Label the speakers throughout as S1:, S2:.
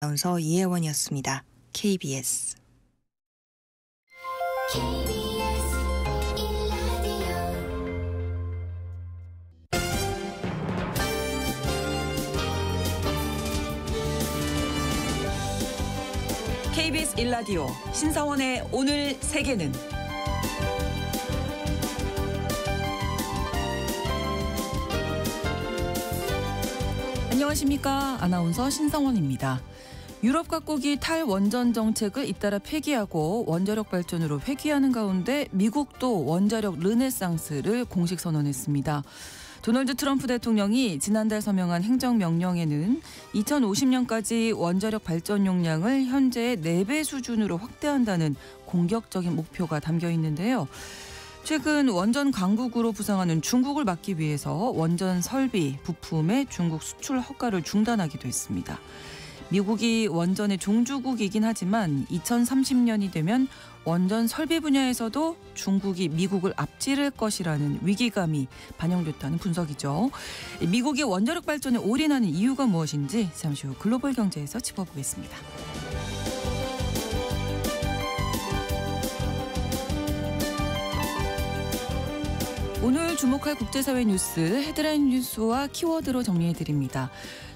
S1: 아나운서 이혜원이었습니다. KBS.
S2: KBS 1라디오 신성원의 오늘 세계는 안녕하십니까. 아나운서 신성원입니다. 유럽 각국이 탈원전 정책을 잇따라 폐기하고 원자력 발전으로 회귀하는 가운데 미국도 원자력 르네상스를 공식 선언했습니다. 도널드 트럼프 대통령이 지난달 서명한 행정명령에는 2050년까지 원자력 발전 용량을 현재의 4배 수준으로 확대한다는 공격적인 목표가 담겨 있는데요. 최근 원전 강국으로 부상하는 중국을 막기 위해서 원전 설비, 부품의 중국 수출 허가를 중단하기도 했습니다. 미국이 원전의 종주국이긴 하지만 2030년이 되면 원전 설비 분야에서도 중국이 미국을 앞지를 것이라는 위기감이 반영됐다는 분석이죠. 미국이 원자력 발전에 올인하는 이유가 무엇인지 잠시 후 글로벌 경제에서 짚어보겠습니다. 오늘 주목할 국제사회 뉴스 헤드라인 뉴스와 키워드로 정리해드립니다.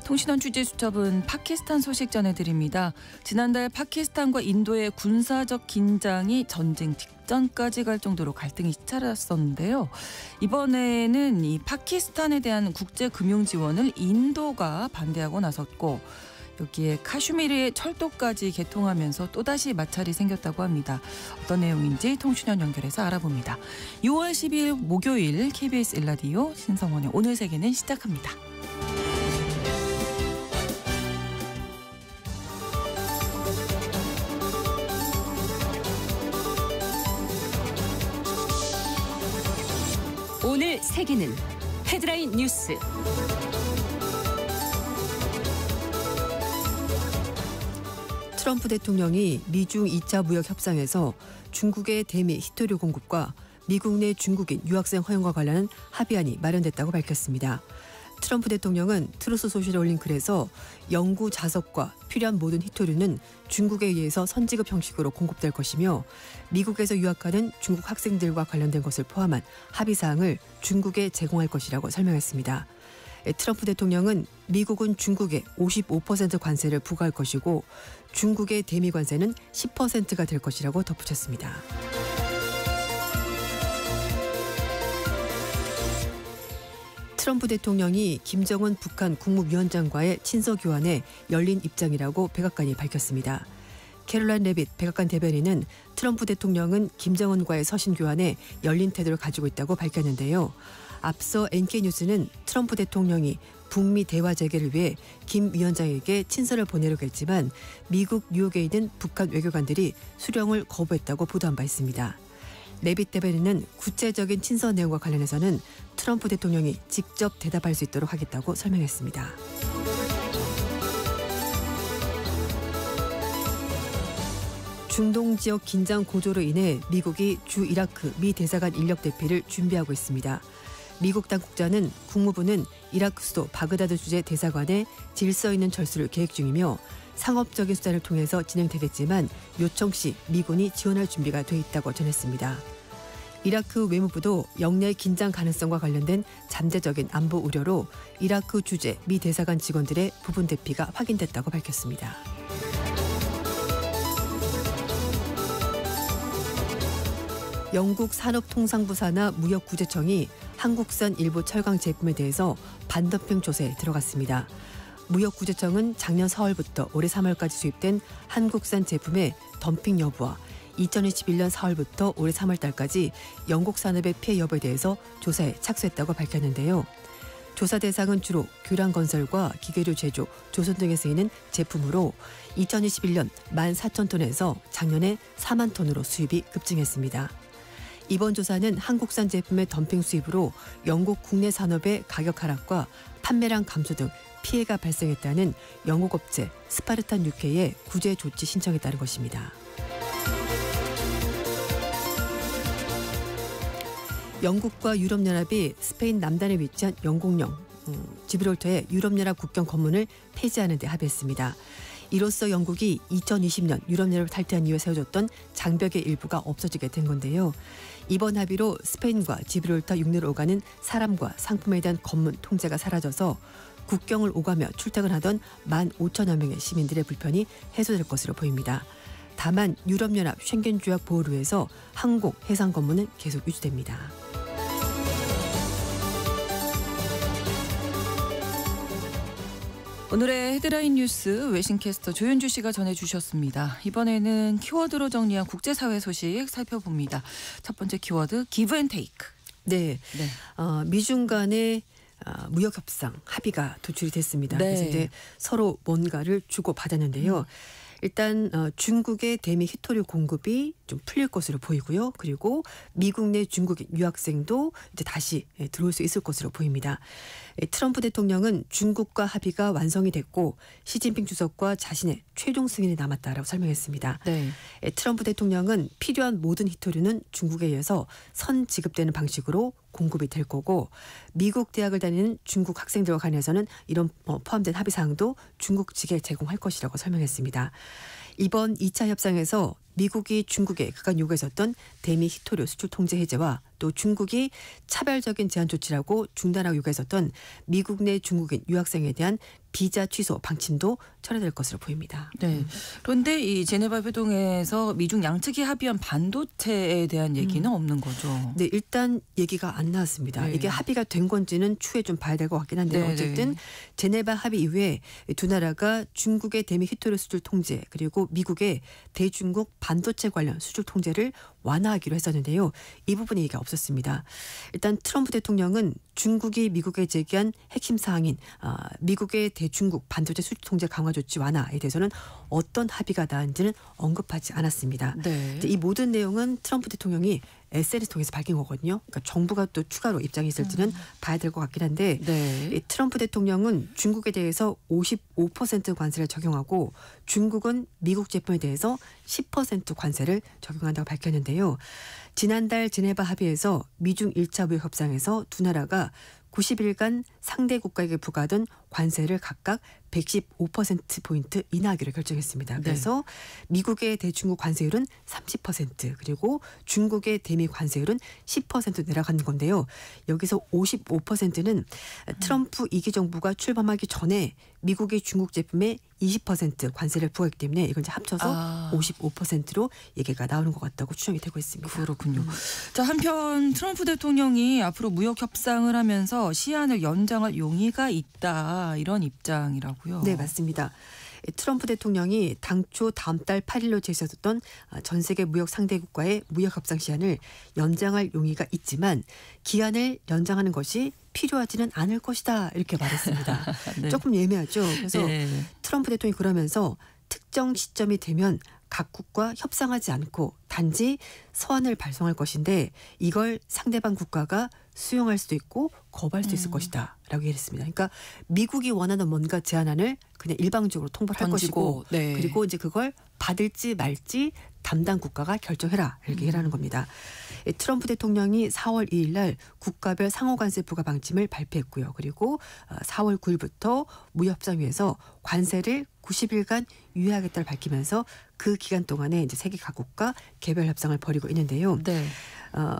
S2: 통신원 취재수첩은 파키스탄 소식 전해드립니다. 지난달 파키스탄과 인도의 군사적 긴장이 전쟁 직전까지 갈 정도로 갈등이 치달았었는데요. 이번에는 이 파키스탄에 대한 국제금융 지원을 인도가 반대하고 나섰고 여기에 카슈미르의 철도까지 개통하면서 또다시 마찰이 생겼다고 합니다. 어떤 내용인지 통신원 연결해서 알아봅니다. 6월 10일 목요일 KBS 1라디오 신성원의 오늘 세계는 시작합니다. 오늘 세계는 헤드라인 뉴스.
S3: 트럼프 대통령이 미중 2차 무역 협상에서 중국의 대미 히토류 공급과 미국 내 중국인 유학생 허용과 관련한 합의안이 마련됐다고 밝혔습니다. 트럼프 대통령은 트루스 소셜에 올린 글에서 영구 자석과 필요한 모든 히토류는 중국에 의해서 선지급 형식으로 공급될 것이며 미국에서 유학하는 중국 학생들과 관련된 것을 포함한 합의사항을 중국에 제공할 것이라고 설명했습니다. 트럼프 대통령은 미국은 중국에 55% 관세를 부과할 것이고 중국의 대미 관세는 10%가 될 것이라고 덧붙였습니다. 트럼프 대통령이 김정은 북한 국무위원장과의 친서 교환에 열린 입장이라고 백악관이 밝혔습니다. 캐롤라인 레빗 백악관 대변인은 트럼프 대통령은 김정은과의 서신 교환에 열린 태도를 가지고 있다고 밝혔는데요. 앞서 NK뉴스는 트럼프 대통령이 북미 대화 재개를 위해 김 위원장에게 친서를 보내려고 했지만 미국 뉴욕에 있는 북한 외교관들이 수령을 거부했다고 보도한 바 있습니다. 레빗 대변인은 구체적인 친서 내용과 관련해서는 트럼프 대통령이 직접 대답할 수 있도록 하겠다고 설명했습니다. 중동 지역 긴장 고조로 인해 미국이 주 이라크 미 대사관 인력 대피를 준비하고 있습니다. 미국 당국자는 국무부는 이라크 수도 바그다드 주재 대사관에 질서 있는 철수를 계획 중이며 상업적인 수단을 통해서 진행되겠지만 요청 시 미군이 지원할 준비가 돼 있다고 전했습니다. 이라크 외무부도 영내 긴장 가능성과 관련된 잠재적인 안보 우려로 이라크 주재 미 대사관 직원들의 부분 대피가 확인됐다고 밝혔습니다. 영국 산업통상부 산하 무역구제청이 한국산 일부 철강 제품에 대해서 반덤핑 조사에 들어갔습니다. 무역구제청은 작년 4월부터 올해 3월까지 수입된 한국산 제품의 덤핑 여부와 2021년 4월부터 올해 3월 달까지 영국 산업의 피해 여부에 대해서 조사에 착수했다고 밝혔는데요. 조사 대상은 주로 교량건설과 기계류 제조, 조선 등에 쓰이는 제품으로 2021년 14,000톤에서 작년에 4만 톤으로 수입이 급증했습니다. 이번 조사는 한국산 제품의 덤핑 수입으로 영국 국내 산업의 가격 하락과 판매량 감소 등 피해가 발생했다는 영국 업체 스파르탄 UK의 구제 조치 신청에 따른 것입니다. 영국과 유럽연합이 스페인 남단에 위치한 영국령 지브롤터의 유럽연합 국경 검문을 폐지하는 데 합의했습니다. 이로써 영국이 2020년 유럽연합을 탈퇴한 이후에 세워졌던 장벽의 일부가 없어지게 된 건데요. 이번 합의로 스페인과 지브롤터 육로를 오가는 사람과 상품에 대한 검문 통제가 사라져서 국경을 오가며 출퇴근하던 15,000여 명의 시민들의 불편이 해소될 것으로 보입니다. 다만 유럽연합 쉥겐 조약 보호를 위해서 항공, 해상 검문은 계속 유지됩니다.
S2: 오늘의 헤드라인 뉴스 외신캐스터 조윤주 씨가 전해주셨습니다. 이번에는 키워드로 정리한 국제사회 소식 살펴봅니다. 첫 번째 키워드 기브 앤 테이크.
S3: 네, 미중 간의 무역 협상 합의가 도출이 됐습니다.
S2: 네.
S3: 그래서 이제 서로 뭔가를 주고 받았는데요. 일단 중국의 대미 히토류 공급이 좀 풀릴 것으로 보이고요. 그리고 미국 내 중국인 유학생도 이제 다시 들어올 수 있을 것으로 보입니다. 트럼프 대통령은 중국과 합의가 완성이 됐고 시진핑 주석과 자신의 최종 승인이 남았다라고 설명했습니다.
S2: 네.
S3: 트럼프 대통령은 필요한 모든 히토류는 중국에 의해서 선 지급되는 방식으로 공급이 될 거고 미국 대학을 다니는 중국 학생들과 관해서는 이런 포함된 합의 사항도 중국 측에 제공할 것이라고 설명했습니다. 이번 2차 협상에서 미국이 중국에 그간 요구했었던 대미 히토류 수출 통제 해제와 또 중국이 차별적인 제한 조치라고 중단하고 요구했었던 미국 내 중국인 유학생에 대한 비자 취소 방침도 철회될 것으로 보입니다.
S2: 네. 그런데 이 제네바 회동에서 미중 양측이 합의한 반도체에 대한 얘기는 없는 거죠.
S3: 네, 일단 얘기가 안 나왔습니다.
S2: 네.
S3: 이게 합의가 된 건지는 추후에 좀 봐야 될 것 같긴 한데요.
S2: 네,
S3: 어쨌든
S2: 네.
S3: 제네바 합의 이후에 두 나라가 중국의 대미 히토류 수출 통제 그리고 미국의 대중국 반도체 관련 수출 통제를 완화하기로 했었는데요. 이 부분 얘기가 없었습니다. 일단 트럼프 대통령은 중국이 미국에 제기한 핵심 사항인 미국의 대중국 반도체 수출 통제 강화 조치 완화에 대해서는 어떤 합의가 나은지는 언급하지 않았습니다.
S2: 네.
S3: 이 모든 내용은 트럼프 대통령이 SNS 통해서 밝힌 거거든요. 그러니까 정부가 또 추가로 입장이 있을지는 봐야 될 것 같긴 한데
S2: 네.
S3: 이 트럼프 대통령은 중국에 대해서 55% 관세를 적용하고 중국은 미국 제품에 대해서 10% 관세를 적용한다고 밝혔는데요. 지난달 제네바 합의에서 미중 1차 무역 협상에서 두 나라가 90일간 상대 국가에게 부과하던 관세를 각각 115%포인트 인하하기로 결정했습니다. 그래서 미국의 대중국 관세율은 30% 그리고 중국의 대미 관세율은 10% 내려가는 건데요. 여기서 55%는 트럼프 2기 정부가 출범하기 전에 미국의 중국 제품에 20% 관세를 부과했기 때문에 이걸 이제 합쳐서 55%로 얘기가 나오는 것 같다고 추정이 되고 있습니다.
S2: 그렇군요. 자, 한편 트럼프 대통령이 앞으로 무역 협상을 하면서 시한을 연장할 용의가 있다 이런 입장이라고요.
S3: 네, 맞습니다. 트럼프 대통령이 당초 다음 달 8일로 제시했던 전 세계 무역 상대 국가의 무역 협상 시한을 연장할 용의가 있지만 기한을 연장하는 것이 필요하지는 않을 것이다 이렇게 말했습니다.
S2: 네.
S3: 조금 예매하죠. 그래서
S2: 네.
S3: 트럼프 대통령이 그러면서 특정 시점이 되면 각국과 협상하지 않고 단지 서한을 발송할 것인데 이걸 상대방 국가가 수용할 수도 있고 거부할 수 있을 것이다 라고 얘기했습니다. 그러니까 미국이 원하는 뭔가 제안안을 그냥 일방적으로 통보할 것이고
S2: 네.
S3: 그리고 이제 그걸 받을지 말지 담당 국가가 결정해라 이렇게 얘기를 하는 겁니다. 트럼프 대통령이 4월 2일 날 국가별 상호관세 부과 방침을 발표했고요. 그리고 4월 9일부터 무협상위에서 관세를 90일간 유예하겠다를 밝히면서 그 기간 동안에 이제 세계 각국과 개별 협상을 벌이고 있는데요.
S2: 네.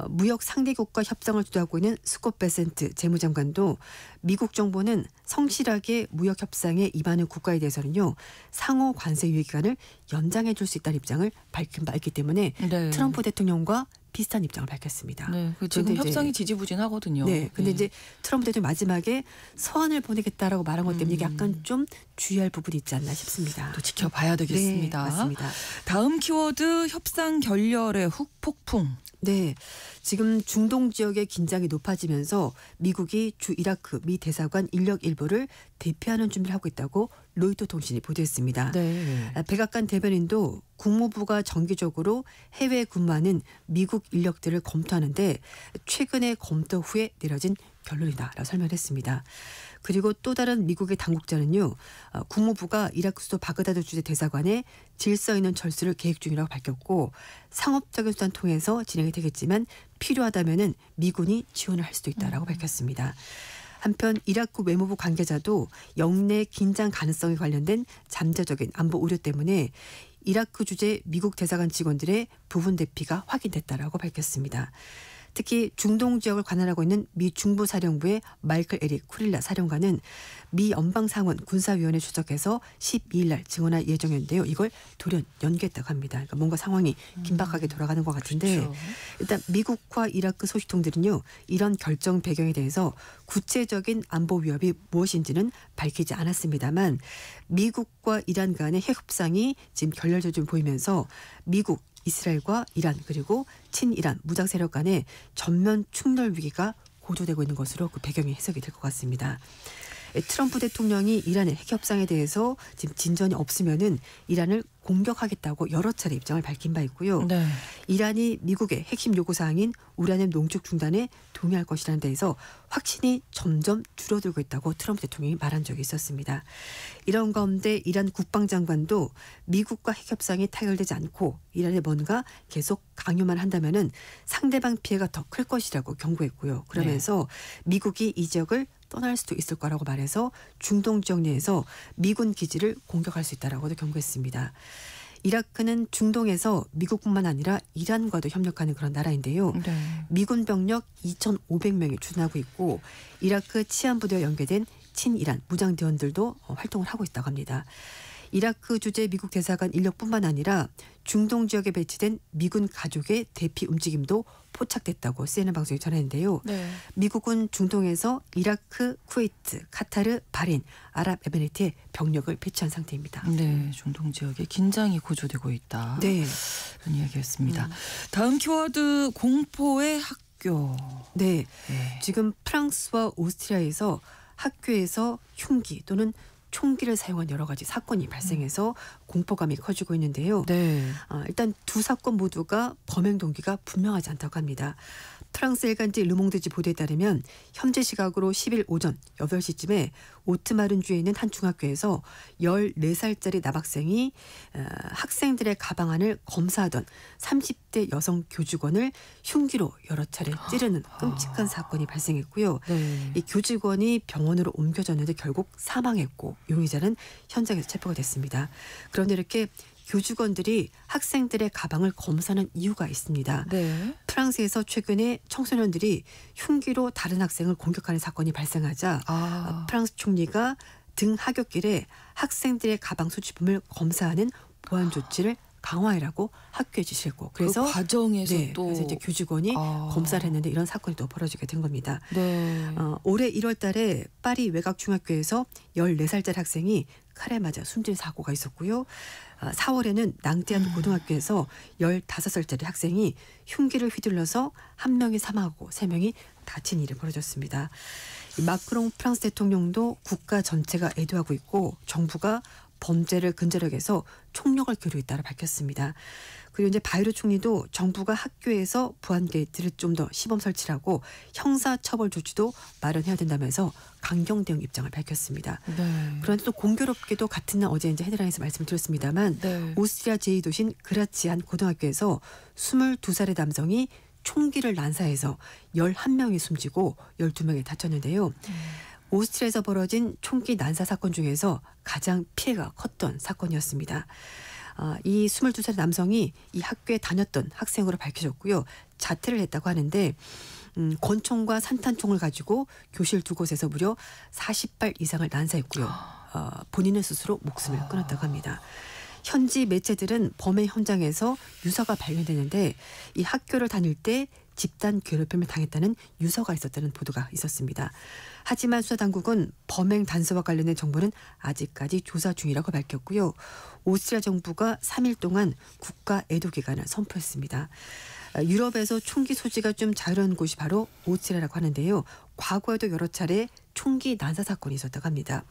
S3: 무역 상대국과 협상을 주도하고 있는 스콧 베센트 재무장관도 미국 정부는 성실하게 무역 협상에 임하는 국가에 대해서는요 상호 관세 유예 기간을 연장해 줄 수 있다는 입장을 밝힌 바 있기 때문에
S2: 네.
S3: 트럼프 대통령과 비슷한 입장을 밝혔습니다.
S2: 네, 지금 협상이 지지부진하거든요.
S3: 네, 근데 이제 트럼프 대통령 마지막에 서한을 보내겠다라고 말한 것 때문에 이게 약간 좀 주의할 부분이 있지 않나 싶습니다.
S2: 또 지켜봐야 되겠습니다.
S3: 네, 맞습니다.
S2: 다음 키워드 협상 결렬의 후폭풍.
S3: 네, 지금 중동 지역의 긴장이 높아지면서 미국이 주 이라크 미 대사관 인력 일부를 대피하는 준비를 하고 있다고 로이터 통신이 보도했습니다.
S2: 네.
S3: 백악관 대변인도 국무부가 정기적으로 해외에 근무하는 미국 인력들을 검토하는데 최근에 검토 후에 내려진 결론이다라고 설명했습니다. 그리고 또 다른 미국의 당국자는요. 국무부가 이라크 수도 바그다드 주재 대사관에 질서 있는 철수를 계획 중이라고 밝혔고 상업적인 수단 통해서 진행이 되겠지만 필요하다면은 미군이 지원을 할 수도 있다라고 밝혔습니다. 한편 이라크 외무부 관계자도 영내 긴장 가능성에 관련된 잠재적인 안보 우려 때문에 이라크 주재 미국 대사관 직원들의 부분 대피가 확인됐다라고 밝혔습니다. 특히 중동 지역을 관할하고 있는 미 중부사령부의 마이클 에릭 쿠릴라 사령관은 미 연방상원 군사위원회出席해서 12일 날 증언할 예정인데요. 이걸 돌연 연기했다고 합니다. 그러니까 뭔가 상황이 긴박하게 돌아가는 것 같은데
S2: 그렇죠.
S3: 일단 미국과 이라크 소식통들은요. 이런 결정 배경에 대해서 구체적인 안보 위협이 무엇인지는 밝히지 않았습니다만 미국과 이란 간의 핵 협상이 지금 결렬을 좀 보이면서 미국 이스라엘과 이란 그리고 친이란 무장 세력 간의 전면 충돌 위기가 고조되고 있는 것으로 그 배경이 해석이 될 것 같습니다. 트럼프 대통령이 이란의 핵 협상에 대해서 지금 진전이 없으면은 이란을 공격하겠다고 여러 차례 입장을 밝힌 바 있고요.
S2: 네.
S3: 이란이 미국의 핵심 요구 사항인 우라늄 농축 중단에 동의할 것이라는 데에서 확신이 점점 줄어들고 있다고 트럼프 대통령이 말한 적이 있었습니다. 이런 가운데 이란 국방장관도 미국과 핵 협상이 타결되지 않고 이란에 뭔가 계속 강요만 한다면은 상대방 피해가 더 클 것이라고 경고했고요. 그러면서 미국이 이 지역을 떠날 수도 있을 거라고 말해서 중동 지역 내에서 미군 기지를 공격할 수 있다라고도 경고했습니다. 이라크는 중동에서 미국뿐만 아니라 이란과도 협력하는 그런 나라인데요.
S2: 네.
S3: 미군 병력 2,500명이 출동하고 있고 이라크 치안부대와 연계된 친이란 무장대원들도 활동을 하고 있다고 합니다. 이라크 주재 미국 대사관 인력뿐만 아니라 중동 지역에 배치된 미군 가족의 대피 움직임도 포착됐다고 CNN 방송이 전했는데요.
S2: 네.
S3: 미국은 중동에서 이라크, 쿠웨이트, 카타르, 바린, 아랍에미리트에 병력을 배치한 상태입니다.
S2: 네, 중동 지역에 긴장이 고조되고 있다.
S3: 네.
S2: 이런 이야기였습니다. 다음 키워드 공포의 학교.
S3: 네.
S2: 네.
S3: 지금 프랑스와 오스트리아에서 학교에서 흉기 또는 총기를 사용한 여러 가지 사건이 발생해서 공포감이 커지고 있는데요.
S2: 네.
S3: 일단 두 사건 모두가 범행 동기가 분명하지 않다고 합니다. 프랑스 일간지 르몽드지 보도에 따르면 현재 시각으로 10일 오전 8시쯤에 오트마른주에 있는 한 중학교에서 14살짜리 남학생이 학생들의 가방 안을 검사하던 30대 여성 교직원을 흉기로 여러 차례 찌르는 끔찍한 사건이 발생했고요.
S2: 네.
S3: 이 교직원이 병원으로 옮겨졌는데 결국 사망했고 용의자는 현장에서 체포가 됐습니다. 그런데 이렇게 교직원들이 학생들의 가방을 검사하는 이유가 있습니다.
S2: 네.
S3: 프랑스에서 최근에 청소년들이 흉기로 다른 학생을 공격하는 사건이 발생하자 프랑스 총리가 등 하굣길에 학생들의 가방 소지품을 검사하는 보안 조치를 강화해라고 학교에 지시했고 그래서
S2: 그 과정에서 또
S3: 그래서 이제 교직원이 검사를 했는데 이런 사건이 또 벌어지게 된 겁니다.
S2: 네.
S3: 올해 1월 달에 파리 외곽중학교에서 14살짜리 학생이 칼에 맞아 숨진 사고가 있었고요. 4월에는 낭티안 고등학교에서 15살짜리 학생이 흉기를 휘둘러서 한 명이 사망하고 3명이 다친 일이 벌어졌습니다. 마크롱 프랑스 대통령도 국가 전체가 애도하고 있고 정부가 범죄를 근절하게해서 총력을 기울이겠다고 밝혔습니다. 그리고 이제 바이로 총리도 정부가 학교에서 보안 게이트를 좀 더 시범 설치하고 형사 처벌 조치도 마련해야 된다면서 강경 대응 입장을 밝혔습니다.
S2: 네.
S3: 그런데 또 공교롭게도 같은 날 어제 이제 헤드라인에서 말씀을 드렸습니다만
S2: 네.
S3: 오스트리아 제2도시인 그라치안 고등학교에서 22살의 남성이 총기를 난사해서 11명이 숨지고 12명이 다쳤는데요. 오스트리아에서 벌어진 총기 난사 사건 중에서 가장 피해가 컸던 사건이었습니다. 이 22살 남성이 이 학교에 다녔던 학생으로 밝혀졌고요. 자퇴를 했다고 하는데 권총과 산탄총을 가지고 교실 두 곳에서 무려 40발 이상을 난사했고요. 본인은 스스로 목숨을 끊었다고 합니다. 현지 매체들은 범행 현장에서 유서가 발견되는데 이 학교를 다닐 때 집단 괴롭힘을 당했다는 유서가 있었다는 보도가 있었습니다. 하지만 수사당국은 범행 단서와 관련된 정보는 아직까지 조사 중이라고 밝혔고요. 오스트리아 정부가 3일 동안 국가 애도 기간을 선포했습니다. 유럽에서 총기 소지가 좀 자유로운 곳이 바로 오스트리아라고 하는데요. 과거에도 여러 차례 총기 난사 사건이 있었다고 합니다.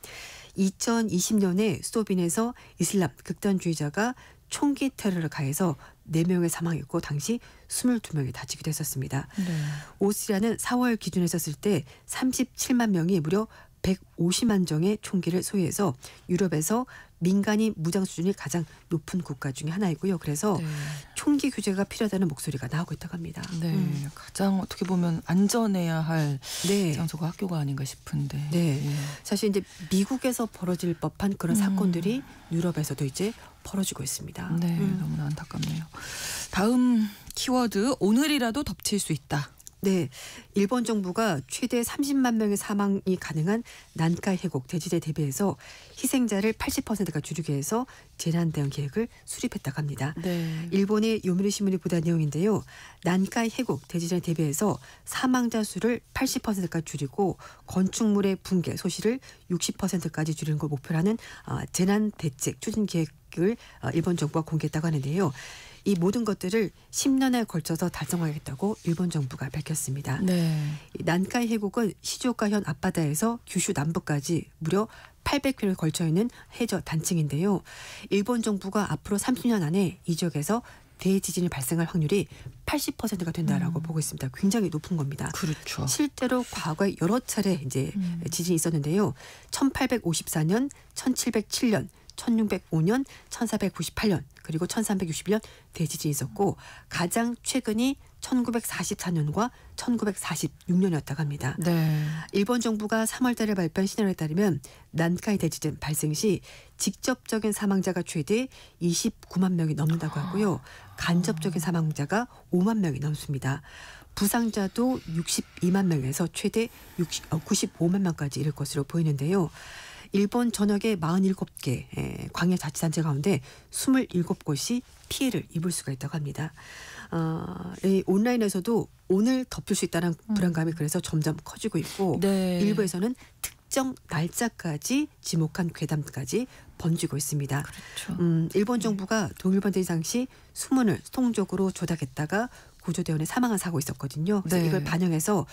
S3: 2020년에 수도빈에서 이슬람 극단주의자가 총기 테러를 가해서 4명이 사망했고 당시 22명이 다치기도 했었습니다.
S2: 네.
S3: 오스트리아는 4월 기준에 썼을 때 37만 명이 무려 150만 정의 총기를 소유해서 유럽에서 민간인 무장 수준이 가장 높은 국가 중에 하나이고요. 그래서
S2: 네.
S3: 총기 규제가 필요하다는 목소리가 나오고 있다고 합니다.
S2: 네. 가장 어떻게 보면 안전해야 할
S3: 네.
S2: 장소가 학교가 아닌가 싶은데.
S3: 네.
S2: 예.
S3: 사실 이제 미국에서 벌어질 법한 그런 사건들이 유럽에서도 이제 벌어지고 있습니다.
S2: 네, 너무나 안타깝네요. 다음 키워드 오늘이라도 덮칠 수 있다.
S3: 네, 일본 정부가 최대 30만 명의 사망이 가능한 난카이 해곡 대지대 대비해서 희생자를 80%가 줄이기 위해서 재난 대응 계획을 수립했다고 합니다.
S2: 네.
S3: 일본의 요미리 신문이 보도한 내용인데요. 난카이 해곡 대지진에 대비해서 사망자 수를 80%까지 줄이고 건축물의 붕괴 소실을 60%까지 줄이는 걸 목표로 하는 재난 대책 추진 계획을 일본 정부가 공개했다고 하는데요. 이 모든 것들을 10년에 걸쳐서 달성하겠다고 일본 정부가 밝혔습니다.
S2: 네.
S3: 난카이 해곡은 시즈오카현 앞바다에서 규슈 남부까지 무려 800km에 걸쳐 있는 해저 단층인데요. 일본 정부가 앞으로 30년 안에 이 지역에서 대지진이 발생할 확률이 80%가 된다라고 보고 있습니다. 굉장히 높은 겁니다.
S2: 그렇죠.
S3: 실제로 과거에 여러 차례 이제 지진이 있었는데요. 1854년, 1707년, 1605년, 1498년 그리고 1361년 대지진이 있었고 가장 최근이 1944년과 1946년이었다고 합니다.
S2: 네.
S3: 일본 정부가 3월 달에 발표한 시나리오에 따르면 난카이 대지진 발생 시 직접적인 사망자가 최대 29만 명이 넘는다고 하고요. 간접적인 사망자가 5만 명이 넘습니다. 부상자도 62만 명에서 최대 95만 명까지 이를 것으로 보이는데요. 일본 전역의 47개 광역자치단체 가운데 27곳이 피해를 입을 수가 있다고 합니다. 이 온라인에서도 오늘 덮일 수 있다는 불안감이 그래서 점점 커지고 있고
S2: 네.
S3: 일부에서는 특정 날짜까지 지목한 괴담까지 번지고 있습니다.
S2: 그렇죠.
S3: 일본 정부가 동일본 대지 당시 수문을 수동적으로 조작했다가 구조대원이 사망한 사고 있었거든요. 그래서
S2: 네.
S3: 이걸 반영해서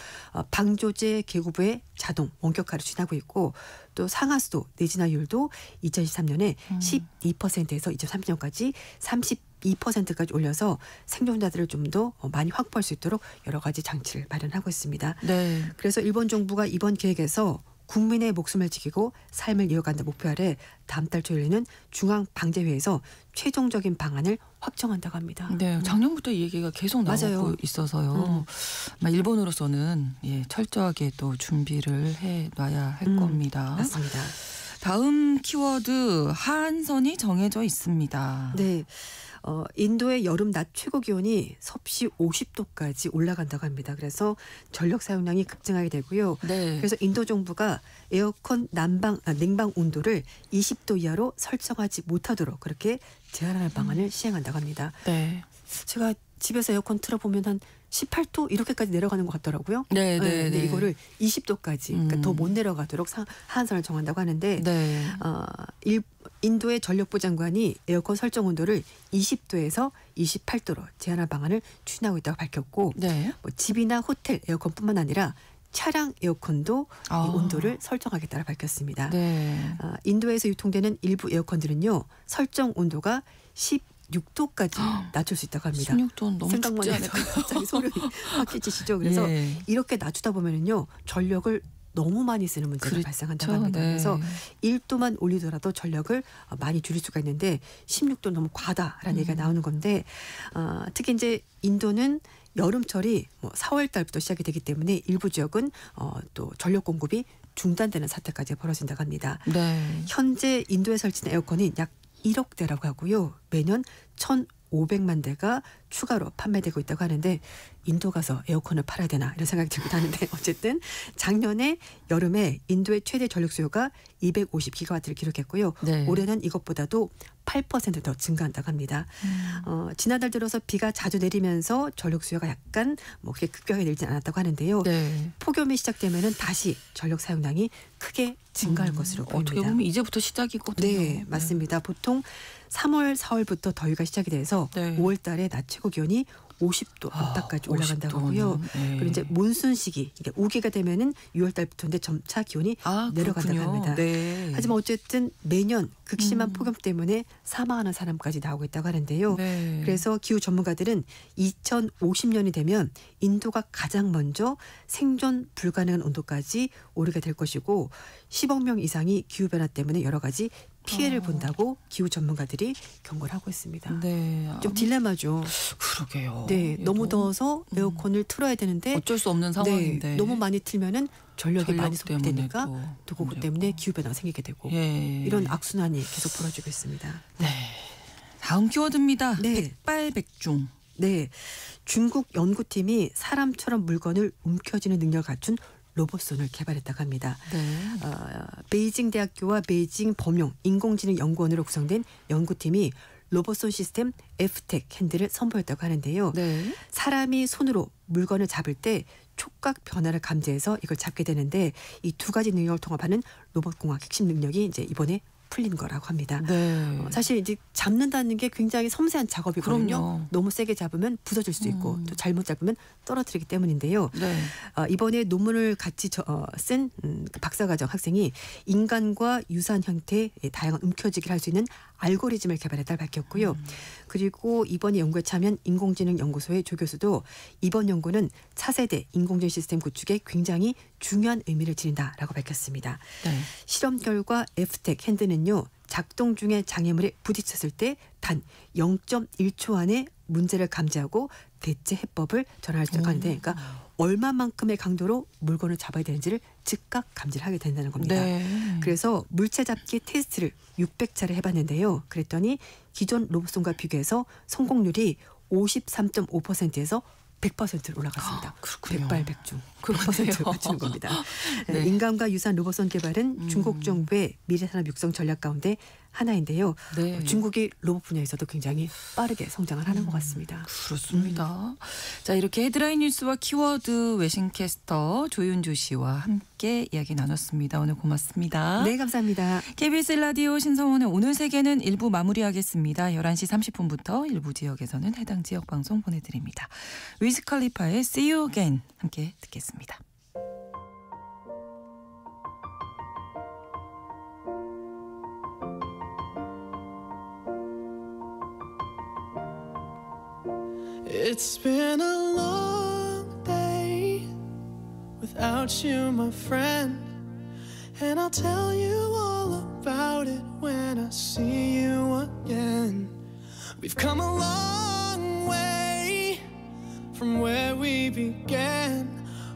S3: 방조제 계고부의 자동 원격화를 추진하고 있고 또 상하수도 내진화율도 2023년에 12%에서 2030년까지 32%까지 올려서 생존자들을 좀 더 많이 확보할 수 있도록 여러 가지 장치를 마련하고 있습니다.
S2: 네.
S3: 그래서 일본 정부가 이번 계획에서 국민의 목숨을 지키고 삶을 이어간다 목표 아래 다음 달 초 열리는 중앙방재회에서 최종적인 방안을 확정한다고 합니다.
S2: 네, 작년부터 이 얘기가 계속 나오고
S3: 맞아요.
S2: 있어서요. 아마 일본으로서는 철저하게 또 준비를 해놔야 할 겁니다.
S3: 맞습니다.
S2: 다음 키워드 한선이 정해져 있습니다.
S3: 네. 인도의 여름 낮 최고 기온이 섭씨 50도까지 올라간다고 합니다. 그래서 전력 사용량이 급증하게 되고요.
S2: 네.
S3: 그래서 인도 정부가 에어컨 냉방 온도를 20도 이하로 설정하지 못하도록 그렇게 제한하는 방안을 시행한다고 합니다.
S2: 네.
S3: 제가 집에서 에어컨 틀어보면 한 18도 이렇게까지 내려가는 것 같더라고요.
S2: 네,
S3: 근데 이거를 20도까지 그러니까 더 못 내려가도록 하한선을 정한다고 하는데
S2: 네.
S3: 인도의 전력부 장관이 에어컨 설정 온도를 20도에서 28도로 제한할 방안을 추진하고 있다고 밝혔고
S2: 네.
S3: 뭐 집이나 호텔 에어컨뿐만 아니라 차량 에어컨도 이 온도를 설정하겠다고 밝혔습니다.
S2: 네.
S3: 인도에서 유통되는 일부 에어컨들은요. 설정 온도가 16도까지 낮출 수 있다고 합니다.
S2: 16도는 너무
S3: 생각만
S2: 춥지
S3: 해도
S2: 않을까요?
S3: 갑자기 소름이 확 끼치시죠. 그래서
S2: 예.
S3: 이렇게 낮추다 보면은요. 전력을 너무 많이 쓰는 문제가
S2: 그렇죠.
S3: 발생한다고 합니다.
S2: 네.
S3: 그래서 1도만 올리더라도 전력을 많이 줄일 수가 있는데 16도 너무 과다라는 얘기가 나오는 건데 특히 이제 인도는 여름철이 4월 달부터 시작이 되기 때문에 일부 지역은 또 전력 공급이 중단되는 사태까지 벌어진다고 합니다.
S2: 네.
S3: 현재 인도에 설치된 에어컨이 약 1억 대라고 하고요. 매년 1,500만 대가 추가로 판매되고 있다고 하는데 인도 가서 에어컨을 팔아야 되나 이런 생각이 들기도 하는데 어쨌든 작년에 여름에 인도의 최대 전력 수요가 250기가와트를 기록했고요.
S2: 네.
S3: 올해는 이것보다도 8% 더 증가한다고 합니다. 지난달 들어서 비가 자주 내리면서 전력 수요가 약간 그렇게 급격하게 늘지 않았다고 하는데요.
S2: 네.
S3: 폭염이 시작되면은 다시 전력 사용량이 크게 증가할 것으로 보입니다.
S2: 어떻게 보면 이제부터 시작이거든요.
S3: 네, 맞습니다. 보통 3월, 4월부터 더위가 시작이 돼서
S2: 네.
S3: 5월 달에 낮 최고 기온이 50도 안팎까지 올라간다고
S2: 50도 는,
S3: 하고요.
S2: 네.
S3: 그리고 이제 몬순 시기, 그러니까 우기가 되면은 6월 달부터인데 점차 기온이 내려간다고
S2: 그렇군요.
S3: 합니다.
S2: 네.
S3: 하지만 어쨌든 매년 극심한 폭염 때문에 사망하는 사람까지 나오고 있다고 하는데요.
S2: 네.
S3: 그래서 기후 전문가들은 2050년이 되면 인도가 가장 먼저 생존 불가능한 온도까지 오르게 될 것이고 10억 명 이상이 기후변화 때문에 여러 가지 피해를 본다고 기후 전문가들이 경고를 하고 있습니다.
S2: 네.
S3: 좀 딜레마죠.
S2: 그러게요.
S3: 네,
S2: 얘도
S3: 너무 더워서 에어컨을 틀어야 되는데
S2: 어쩔 수 없는 상황인데
S3: 네, 너무 많이 틀면은 전력이
S2: 전력
S3: 많이 소비되니까
S2: 때문에
S3: 또 그것 때문에 기후변화가 생기게 되고
S2: 예.
S3: 이런 악순환이 계속 벌어지고 있습니다.
S2: 네. 다음 키워드입니다.
S3: 네.
S2: 백발백중.
S3: 네, 중국 연구팀이 사람처럼 물건을 움켜쥐는 능력을 갖춘 로봇손을 개발했다고 합니다.
S2: 네.
S3: 베이징 대학교와 베이징 범용 인공지능 연구원으로 구성된 연구팀이 로봇손 시스템 F텍 핸들을 선보였다고 하는데요.
S2: 네.
S3: 사람이 손으로 물건을 잡을 때 촉각 변화를 감지해서 이걸 잡게 되는데 이 두 가지 능력을 통합하는 로봇공학 핵심 능력이 이제 이번에 풀린 거라고 합니다.
S2: 네.
S3: 사실 이제 잡는다는 게 굉장히 섬세한 작업이거든요.
S2: 그럼요.
S3: 너무 세게 잡으면 부서질 수 있고 또 잘못 잡으면 떨어뜨리기 때문인데요.
S2: 네.
S3: 이번에 논문을 같이 쓴 박사과정 학생이 인간과 유사한 형태의 다양한 움켜쥐기를 할 수 있는 알고리즘을 개발했다고 밝혔고요. 그리고 이번에 연구에 참여한 인공지능 연구소의 조 교수도 이번 연구는 차세대 인공지능 시스템 구축에 굉장히 중요한 의미를 지닌다라고 밝혔습니다.
S2: 네.
S3: 실험 결과 F텍 핸드는요. 작동 중에 장애물에 부딪혔을 때 단 0.1초 안에 문제를 감지하고 대체 해법을 전환하려고 하는데 그러니까 얼마만큼의 강도로 물건을 잡아야 되는지를 즉각 감지를 하게 된다는 겁니다.
S2: 네.
S3: 그래서 물체 잡기 테스트를 600차례 해봤는데요. 그랬더니 기존 로봇손과 비교해서 성공률이 53.5%에서 100%로 올라갔습니다.
S2: 그렇군요.
S3: 백발백중.
S2: 그러네요.
S3: 100%를 맞추는 겁니다.
S2: 네.
S3: 인간과 유사한 로봇손 개발은 중국 정부의 미래산업 육성 전략 가운데 하나인데요.
S2: 네.
S3: 중국이 로봇 분야에서도 굉장히 빠르게 성장을 하는 것 같습니다.
S2: 그렇습니다. 자, 이렇게 헤드라인 뉴스와 키워드 외신캐스터 조윤주 씨와 함께 이야기 나눴습니다. 오늘 고맙습니다.
S3: 네, 감사합니다.
S2: KBS 라디오 신성원의 오늘 세계는 1부 마무리하겠습니다. 11시 30분부터 일부 지역에서는 해당 지역 방송 보내드립니다. 위즈 칼리파의 See You Again 함께 듣겠습니다.
S4: It's been a long day without you, my friend. And I'll tell you all about it when I see you again. We've come a long way from where we began.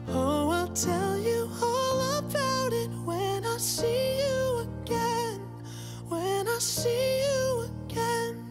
S4: Oh, I'll tell you all about it when I see you again. When I see you again.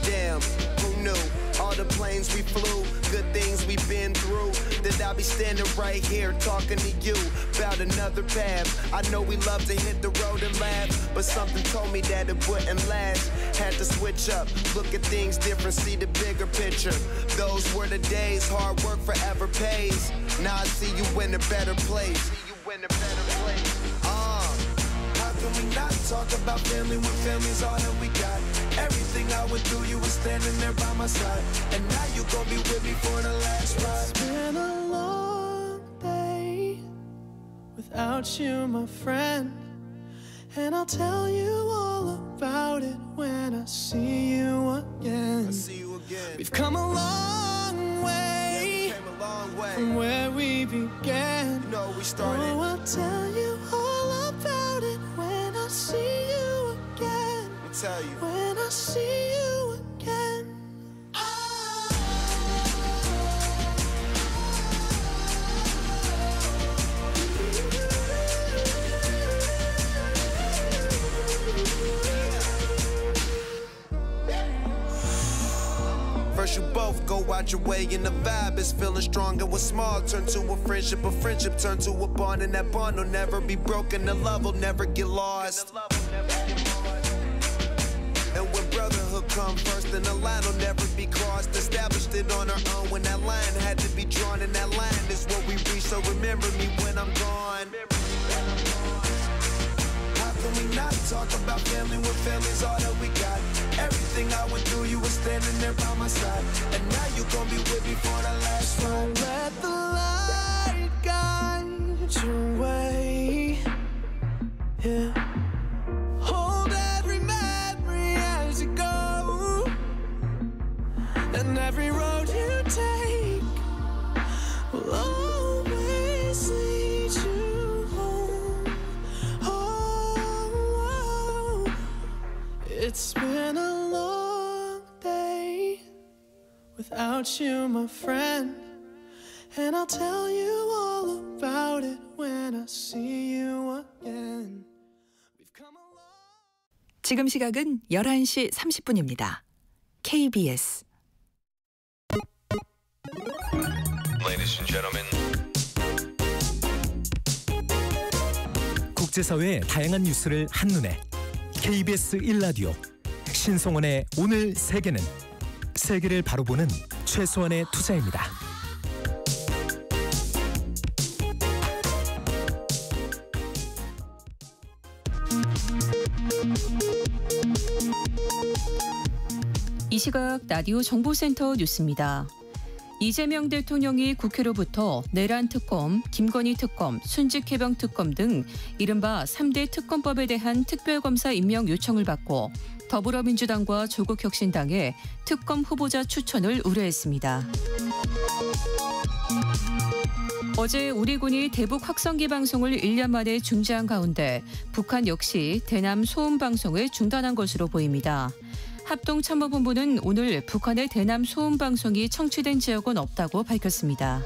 S5: Damn, who knew? All the planes we flew, good things we've been through. That I'll be standing right here talking to you about another path. I know we love to hit the road and laugh, but something told me that it wouldn't last. Had to switch up, look at things different, see the bigger picture. Those were the days, hard work forever pays. Now I see you in a better place. See you in a better place. How can we not talk about family when family's all that we got? Everything I went through, you were standing there by my side. And now you gon' be with me for the last ride.
S4: It's been a long day without you, my friend. And I'll tell you all about it when I see you again.
S5: I see you again.
S4: We've come a long way
S5: Came a long way.
S4: from where we began.
S5: You know we started.
S4: Oh, I'll tell you all about it when I see you again.
S5: Let me tell you.
S4: When I see you again.
S5: First you both go out your way and the vibe is feeling strong. And what's small turn to a friendship turn to a bond. And that bond will never be broken, the love will never get lost. And when brotherhood come first, then the line will never be crossed. Established it on our own when that line had to be drawn. And that line is what we reach, so remember me when I'm gone. How can we not talk about family when family's all that we got? Everything everything I went through, you were standing there by my side. And now you gon' be with me for the last ride. Let the light guide your way. Yeah. Hold every memory as you go. And every road you take will always lead you home. Oh, it's been a long day without you, my friend. And I'll tell you all about it when I see you again. We've come a long...
S1: 지금 시각은 11시 30분입니다. KBS
S6: Ladies and gentlemen.
S7: 국제사회의 다양한 뉴스를 한눈에 KBS 1라디오 신성원의 오늘 세계는 세계를 바로 보는 최소한의 투자입니다.
S8: 이 시각 라디오 정보센터 뉴스입니다. 이재명 대통령이 국회로부터 내란 특검, 김건희 특검, 순직해병 특검 등 이른바 3대 특검법에 대한 특별검사 임명 요청을 받고 더불어민주당과 조국혁신당에 특검 후보자 추천을 의뢰했습니다. 어제 우리 군이 대북 확성기 방송을 1년 만에 중지한 가운데 북한 역시 대남 소음 방송을 중단한 것으로 보입니다. 합동참모본부는 오늘 북한의 대남 소음 방송이 청취된 지역은 없다고 밝혔습니다.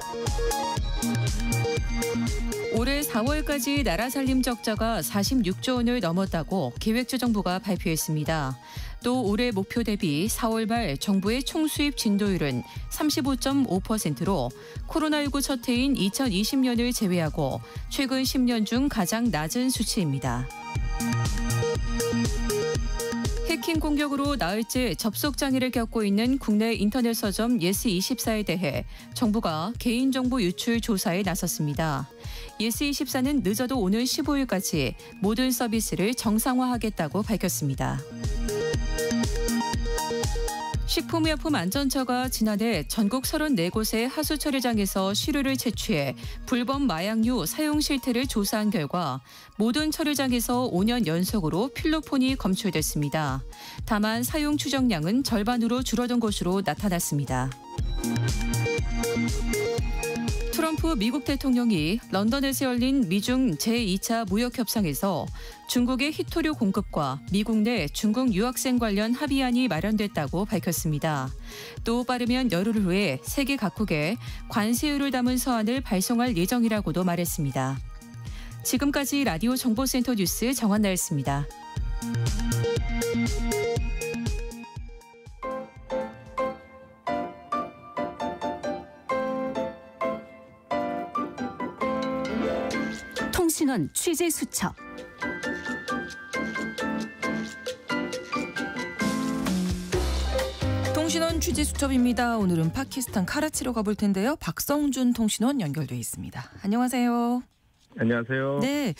S8: 올해 4월까지 나라 살림 적자가 46조 원을 넘었다고 기획재정부가 발표했습니다. 또 올해 목표 대비 4월 말 정부의 총수입 진도율은 35.5%로 코로나19 첫 해인 2020년을 제외하고 최근 10년 중 가장 낮은 수치입니다. 해킹 공격으로 나흘째 접속 장애를 겪고 있는 국내 인터넷 서점 예스24에 대해 정부가 개인정보 유출 조사에 나섰습니다. 예스24는 늦어도 오는 15일까지 모든 서비스를 정상화하겠다고 밝혔습니다. 식품의약품안전처가 지난해 전국 34곳의 하수 처리장에서 시료를 채취해 불법 마약류 사용 실태를 조사한 결과 모든 처리장에서 5년 연속으로 필로폰이 검출됐습니다. 다만 사용 추정량은 절반으로 줄어든 것으로 나타났습니다. 트럼프 미국 대통령이 런던에서 열린 미중 제2차 무역협상에서 중국의 희토류 공급과 미국 내 중국 유학생 관련 합의안이 마련됐다고 밝혔습니다. 또 빠르면 열흘 후에 세계 각국에 관세율을 담은 서한을 발송할 예정이라고도 말했습니다. 지금까지 라디오 정보센터 뉴스 정한나였습니다.
S9: 통신원 취재 수첩.
S2: 통신원 취재 수첩입니다. 오늘은 파키스탄 카라치로 가볼 텐데요. 박성준 통신원 연결돼 있습니다. 안녕하세요.
S10: 안녕하세요.
S2: 네,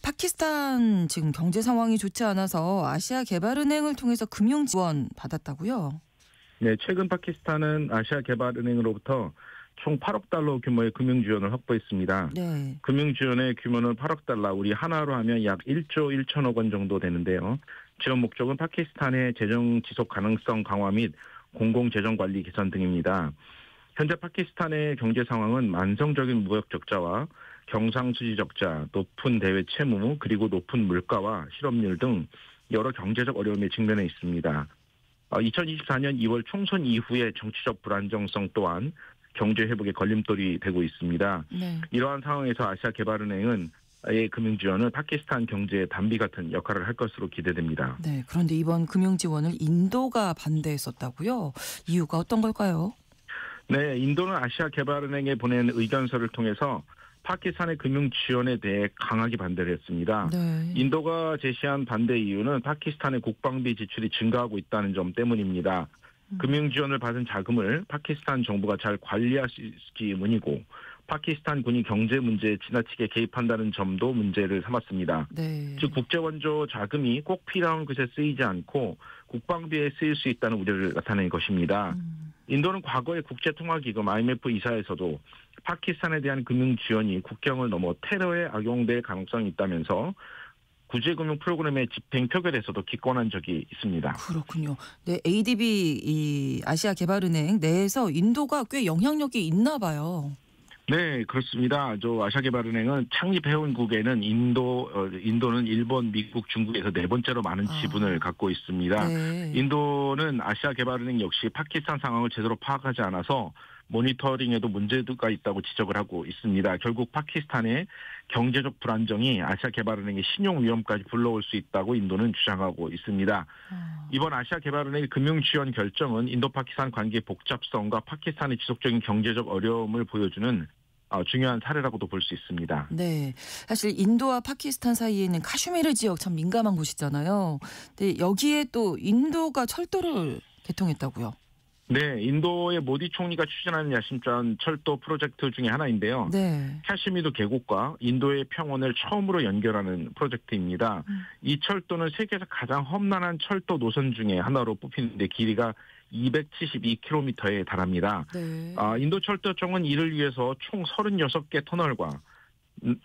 S2: 파키스탄 지금 경제 상황이 좋지 않아서 아시아개발은행을 통해서 금융 지원 받았다고요?
S10: 네, 최근 파키스탄은 아시아개발은행으로부터 총 8억 달러 규모의 금융 지원을 확보했습니다.
S2: 네.
S10: 금융 지원의 규모는 8억 달러, 우리 하나로 하면 약 1조 1천억 원 정도 되는데요. 지원 목적은 파키스탄의 재정 지속 가능성 강화 및 공공재정 관리 개선 등입니다. 현재 파키스탄의 경제 상황은 만성적인 무역 적자와 경상수지 적자, 높은 대외 채무, 그리고 높은 물가와 실업률 등 여러 경제적 어려움에 직면해 있습니다. 2024년 2월 총선 이후의 정치적 불안정성 또한 경제 회복에 걸림돌이 되고 있습니다.
S2: 네.
S10: 이러한 상황에서 아시아개발은행은 의 금융 지원은 파키스탄 경제의 단비 같은 역할을 할 것으로 기대됩니다.
S2: 네, 그런데 이번 금융 지원을 인도가 반대했었다고요? 이유가 어떤 걸까요?
S10: 네, 인도는 아시아개발은행에 보낸 의견서를 통해서 파키스탄의 금융 지원에 대해 강하게 반대를 했습니다.
S2: 네.
S10: 인도가 제시한 반대 이유는 파키스탄의 국방비 지출이 증가하고 있다는 점 때문입니다. 금융 지원을 받은 자금을 파키스탄 정부가 잘 관리할 수 있기 문이고 파키스탄 군이 경제 문제에 지나치게 개입한다는 점도 문제를 삼았습니다.
S2: 네.
S10: 즉 국제원조 자금이 꼭 필요한 것에 쓰이지 않고 국방비에 쓰일 수 있다는 우려를 나타낸 것입니다. 인도는 과거에 국제통화기금 IMF 이사에서도 파키스탄에 대한 금융 지원이 국경을 넘어 테러에 악용될 가능성이 있다면서 구제금융 프로그램의 집행 표결에서도 기권한 적이 있습니다.
S2: 그렇군요. 네, ADB 이 아시아 개발은행 내에서 인도가 꽤 영향력이 있나 봐요.
S10: 네, 그렇습니다. 아시아개발은행은 창립회원국에는 인도는 일본, 미국, 중국에서 네 번째로 많은 지분을 갖고 있습니다.
S2: 네.
S10: 인도는 아시아개발은행 역시 파키스탄 상황을 제대로 파악하지 않아서 모니터링에도 문제가 있다고 지적을 하고 있습니다. 결국 파키스탄의 경제적 불안정이 아시아개발은행의 신용 위험까지 불러올 수 있다고 인도는 주장하고 있습니다. 이번 아시아개발은행의 금융지원 결정은 인도-파키스탄 관계의 복잡성과 파키스탄의 지속적인 경제적 어려움을 보여주는 중요한 사례라고도 볼 수 있습니다.
S2: 네, 사실 인도와 파키스탄 사이에 있는 카슈미르 지역 참 민감한 곳이잖아요. 근데 여기에 또 인도가 철도를 개통했다고요.
S10: 네, 인도의 모디 총리가 추진하는 야심찬 철도 프로젝트 중에 하나인데요.
S2: 네.
S10: 카시미르 계곡과 인도의 평원을 처음으로 연결하는 프로젝트입니다. 이 철도는 세계에서 가장 험난한 철도 노선 중에 하나로 뽑히는데 길이가 272km에 달합니다.
S2: 네.
S10: 인도 철도청은 이를 위해서 총 36개 터널과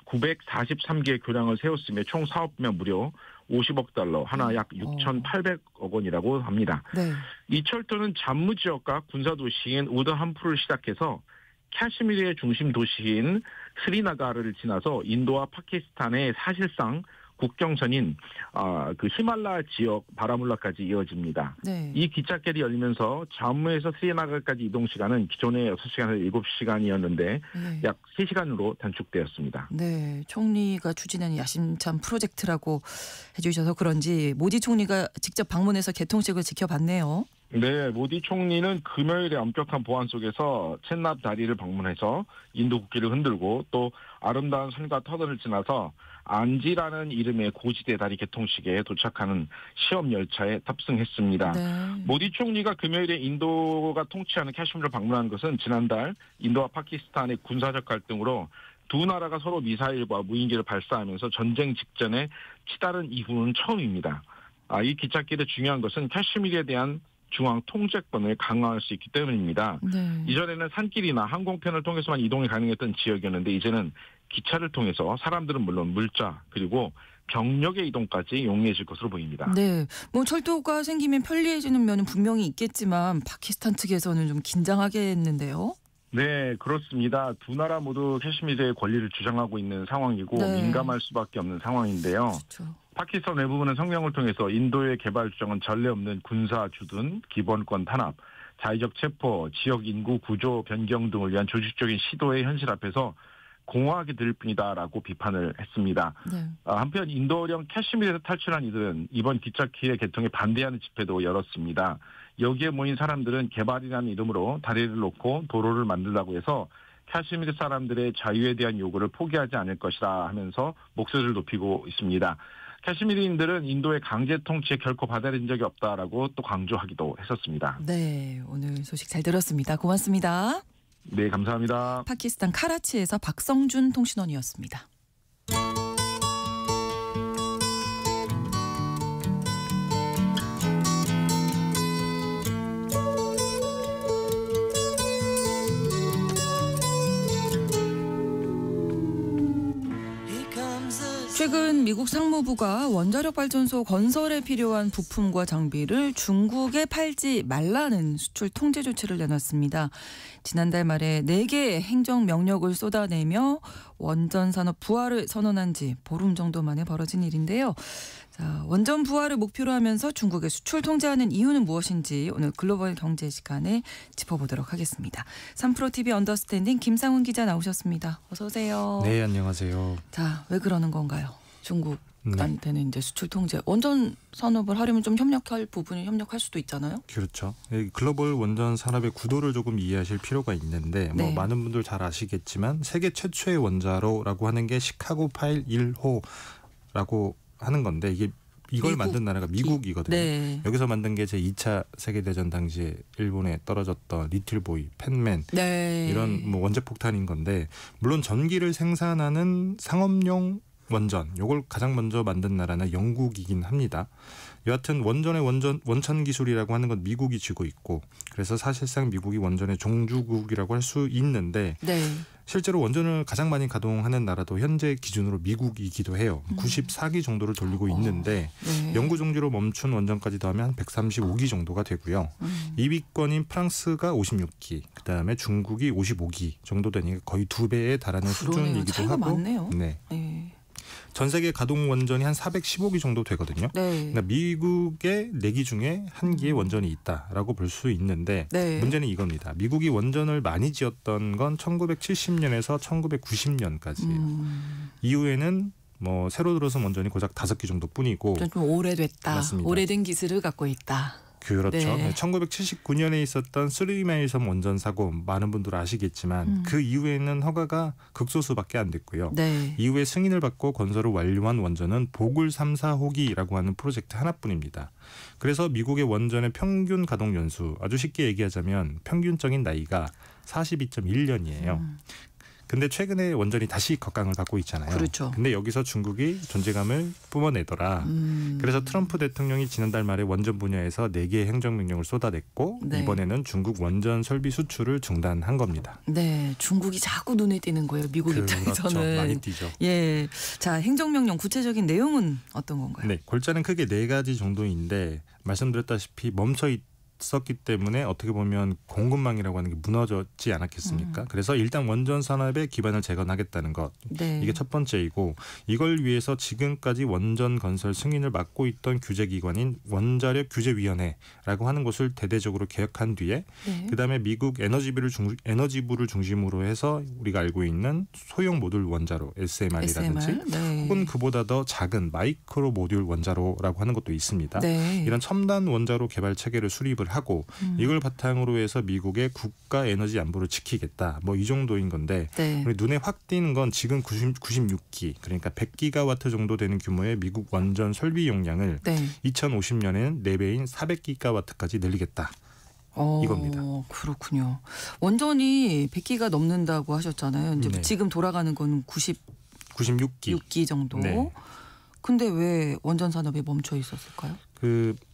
S10: 943개의 교량을 세웠으며 총 사업비는 무려 50억 달러, 하나 약 6,800억 원이라고 합니다.
S2: 네.
S10: 이 철도는 잠무 지역과 군사 도시인 우드함푸를 시작해서 카시미르의 중심 도시인 스리나가르를 지나서 인도와 파키스탄의 사실상 국경선인 그 히말라야 지역 바라물라까지 이어집니다.
S2: 네.
S10: 이 기찻길이 열리면서 잠무에서 스리나가르까지 이동 시간은 기존의 6시간에서 7시간이었는데
S2: 네.
S10: 약 3시간으로 단축되었습니다.
S2: 네, 총리가 추진한 야심찬 프로젝트라고 해주셔서 그런지 모디 총리가 직접 방문해서 개통식을 지켜봤네요.
S10: 네, 모디 총리는 금요일에 엄격한 보안 속에서 챗납 다리를 방문해서 인도 국기를 흔들고 또 아름다운 산과 터널을 지나서 안지라는 이름의 고지대 다리 개통식에 도착하는 시험 열차에 탑승했습니다.
S2: 네.
S10: 모디 총리가 금요일에 인도가 통치하는 카슈미르를 방문한 것은 지난달 인도와 파키스탄의 군사적 갈등으로 두 나라가 서로 미사일과 무인기를 발사하면서 전쟁 직전에 치달은 이후는 처음입니다. 이 기찻길의 중요한 것은 카슈미르에 대한 중앙 통제권을 강화할 수 있기 때문입니다.
S2: 네.
S10: 이전에는 산길이나 항공편을 통해서만 이동이 가능했던 지역이었는데 이제는 기차를 통해서 사람들은 물론 물자 그리고 경력의 이동까지 용이해질 것으로 보입니다.
S2: 네, 뭐 철도가 생기면 편리해지는 면은 분명히 있겠지만 파키스탄 측에서는 좀 긴장하겠는데요.
S10: 네, 그렇습니다. 두 나라 모두 카슈미르의 권리를 주장하고 있는 상황이고
S2: 네.
S10: 민감할 수밖에 없는 상황인데요.
S2: 그렇죠.
S10: 파키스탄 외부부는 성명을 통해서 인도의 개발 주장은 전례 없는 군사 주둔, 기본권 탄압, 자의적 체포, 지역 인구 구조 변경 등을 위한 조직적인 시도의 현실 앞에서 공허하게 들릴 뿐이다라고 비판을 했습니다.
S2: 네.
S10: 한편 인도령 카슈미르에서 탈출한 이들은 이번 기찻길 개통에 반대하는 집회도 열었습니다. 여기에 모인 사람들은 개발이라는 이름으로 다리를 놓고 도로를 만들라고 해서 카슈미르 사람들의 자유에 대한 요구를 포기하지 않을 것이라 하면서 목소리를 높이고 있습니다. 카슈미르인들은 인도의 강제 통치에 결코 받아들인 적이 없다라고 또 강조하기도 했었습니다.
S2: 네, 오늘 소식 잘 들었습니다. 고맙습니다.
S10: 네, 감사합니다.
S2: 파키스탄 카라치에서 박성준 통신원이었습니다. 최근 미국 상무부가 원자력 발전소 건설에 필요한 부품과 장비를 중국에 팔지 말라는 수출 통제 조치를 내놨습니다. 지난달 말에 4개의 행정 명령을 쏟아내며 원전 산업 부활을 선언한 지 보름 정도 만에 벌어진 일인데요. 자, 원전 부활을 목표로 하면서 중국에 수출 통제하는 이유는 무엇인지 오늘 글로벌 경제 시간에 짚어보도록 하겠습니다. 3프로TV 언더스탠딩 김상훈 기자 나오셨습니다. 어서 오세요.
S9: 네, 안녕하세요.
S2: 자, 왜 그러는 건가요? 중국한테는 이제 수출 통제, 원전 산업을 하려면 좀 협력할 부분이 협력할 수도 있잖아요.
S9: 그렇죠. 글로벌 원전 산업의 구도를 조금 이해하실 필요가 있는데
S2: 네.
S9: 많은 분들 잘 아시겠지만 세계 최초의 원자로라고 하는 게 시카고 파일 1호라고 하는 건데 이게 이걸 만든 나라가 미국이거든요.
S2: 네.
S9: 여기서 만든 게 제2차 세계대전 당시에 일본에 떨어졌던 리틀보이, 펜맨
S2: 네.
S9: 이런 뭐 원자폭탄인 건데 물론 전기를 생산하는 상업용 원전 요걸 가장 먼저 만든 나라는 영국이긴 합니다. 여하튼 원전의 원천 기술이라고 하는 건 미국이 쥐고 있고 그래서 사실상 미국이 원전의 종주국이라고 할 수 있는데
S2: 네.
S9: 실제로 원전을 가장 많이 가동하는 나라도 현재 기준으로 미국이기도 해요. 94기 정도를 돌리고 있는데
S2: 네.
S9: 영구 종주로 멈춘 원전까지 더하면 한 135기 정도가 되고요. 2위권인 프랑스가 56기, 그다음에 중국이 55기 정도 되니까 거의 2배에 달하는 수준이기도
S2: 차이가
S9: 하고.
S2: 많네요.
S9: 네.
S2: 네.
S9: 전 세계 가동 원전이 한 415기 정도 되거든요.
S2: 네.
S9: 그러니까 미국의 4기 중에 1기의 원전이 있다라고 볼 수 있는데
S2: 네.
S9: 문제는 이겁니다. 미국이 원전을 많이 지었던 건 1970년에서 1990년까지. 이후에는 뭐 새로 들어선 원전이 고작 5기 정도뿐이고.
S2: 좀 오래됐다.
S9: 맞습니다.
S2: 오래된 기술을 갖고 있다.
S9: 그렇죠.
S2: 네.
S9: 1979년에 있었던 쓰리마일섬 원전 사고 많은 분들 아시겠지만 그 이후에는 허가가 극소수밖에 안 됐고요.
S2: 네.
S9: 이후에 승인을 받고 건설을 완료한 원전은 보글 3, 4호기라고 하는 프로젝트 하나뿐입니다. 그래서 미국의 원전의 평균 가동 연수 아주 쉽게 얘기하자면 평균적인 나이가 42.1년이에요. 근데 최근에 원전이 다시 격강을 받고 있잖아요.
S2: 그렇죠.
S9: 근데 여기서 중국이 존재감을 뿜어내더라. 그래서 트럼프 대통령이 지난달 말에 원전 분야에서 4개의 행정명령을 쏟아냈고
S2: 네.
S9: 이번에는 중국 원전 설비 수출을 중단한 겁니다.
S2: 네, 중국이 자꾸 눈에 띄는 거예요. 미국 입장에서는.
S9: 그렇죠. 많이 띄죠.
S2: 예, 자 행정명령 구체적인 내용은 어떤 건가요?
S9: 네, 골자는 크게 4가지 정도인데 말씀드렸다시피 멈춰 있었기 때문에 어떻게 보면 공급망이라고 하는 게 무너졌지 않았겠습니까? 그래서 일단 원전 산업의 기반을 재건하겠다는 것.
S2: 네.
S9: 이게 첫 번째이고 이걸 위해서 지금까지 원전 건설 승인을 맡고 있던 규제기관인 원자력 규제위원회라고 하는 곳을 대대적으로 개혁한 뒤에
S2: 네.
S9: 그다음에 미국 에너지부를 중심으로 해서 우리가 알고 있는 소형 모듈 원자로 SMR이라든지
S2: 네.
S9: 혹은 그보다 더 작은 마이크로 모듈 원자로라고 하는 것도 있습니다.
S2: 네.
S9: 이런 첨단 원자로 개발 체계를 수립을 하고 이걸 바탕으로 해서 미국의 국가 에너지 안보를 지키겠다. 뭐 이 정도인 건데
S2: 네.
S9: 우리 눈에 확 띄는 건 지금 96기 그러니까 100기가와트 정도 되는 규모의 미국 원전 설비 용량을
S2: 네.
S9: 2050년에는 4배인 400기가와트까지 늘리겠다. 이겁니다.
S2: 그렇군요. 원전이 100기가 넘는다고 하셨잖아요. 이제
S9: 네.
S2: 지금 돌아가는 건
S9: 96기.
S2: 6기 정도.
S9: 네.
S2: 근데 왜 원전 산업이 멈춰 있었을까요?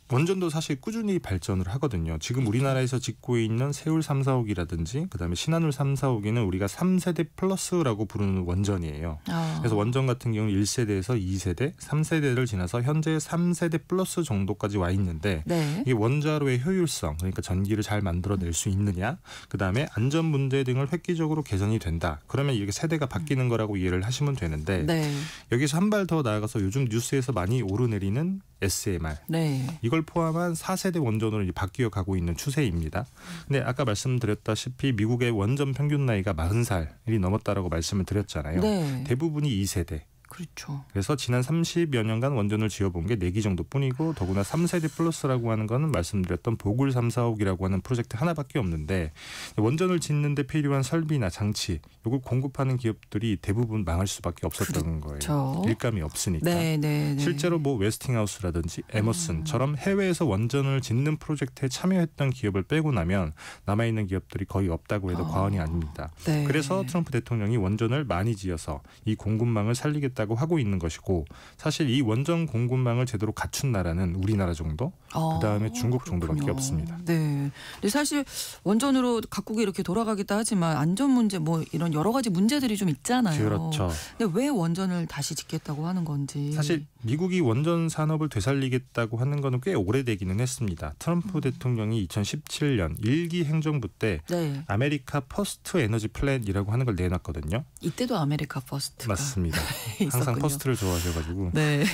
S9: 원전도 사실 꾸준히 발전을 하거든요. 지금 우리나라에서 짓고 있는 세울 3, 4호기라든지 그다음에 신한울 3, 4호기는 우리가 3세대 플러스라고 부르는 원전이에요. 그래서 원전 같은 경우는 1세대에서 2세대, 3세대를 지나서 현재 3세대 플러스 정도까지 와 있는데
S2: 네.
S9: 이게 원자로의 효율성, 그러니까 전기를 잘 만들어낼 수 있느냐, 그다음에 안전 문제 등을 획기적으로 개선이 된다. 그러면 이렇게 세대가 바뀌는 거라고 이해를 하시면 되는데
S2: 네.
S9: 여기서 한 발 더 나아가서 요즘 뉴스에서 많이 오르내리는 SMR.
S2: 네.
S9: 이걸 포함한 4세대 원전으로 바뀌어 가고 있는 추세입니다. 근데 아까 말씀드렸다시피 미국의 원전 평균 나이가 40살이 넘었다라고 말씀을 드렸잖아요.
S2: 네.
S9: 대부분이 2세대.
S2: 그렇죠.
S9: 그래서 지난 30여 년간 원전을 지어본 게 4기 정도뿐이고 더구나 3세대 플러스라고 하는 거는 말씀드렸던 보글 3, 4호기라고 하는 프로젝트 하나밖에 없는데 원전을 짓는 데 필요한 설비나 장치 이걸 공급하는 기업들이 대부분 망할 수밖에 없었던 거예요. 일감이 없으니까.
S2: 네, 네, 네.
S9: 실제로 뭐 웨스팅하우스라든지 에머슨처럼 해외에서 원전을 짓는 프로젝트에 참여했던 기업을 빼고 나면 남아있는 기업들이 거의 없다고 해도 과언이 아닙니다.
S2: 네.
S9: 그래서 트럼프 대통령이 원전을 많이 지어서 이 공급망을 살리겠다고 하고 있는 것이고 사실 이 원전 공급망을 제대로 갖춘 나라는 우리나라 정도 그다음에 중국 정도밖에 없습니다.
S2: 네. 근데 사실 원전으로 각국이 이렇게 돌아가겠다 하지만 안전 문제 뭐 이런 여러 가지 문제들이 좀 있잖아요.
S9: 그렇죠.
S2: 근데 왜 원전을 다시 짓겠다고 하는 건지.
S9: 사실 미국이 원전 산업을 되살리겠다고 하는 거는 꽤 오래되기는 했습니다. 트럼프 대통령이 2017년 1기 행정부 때
S2: 네.
S9: 아메리카 퍼스트 에너지 플랜이라고 하는 걸 내놨거든요.
S2: 이때도 아메리카 퍼스트가
S9: 맞습니다. 항상 퍼스트를 좋아하셔가지고.
S2: 네.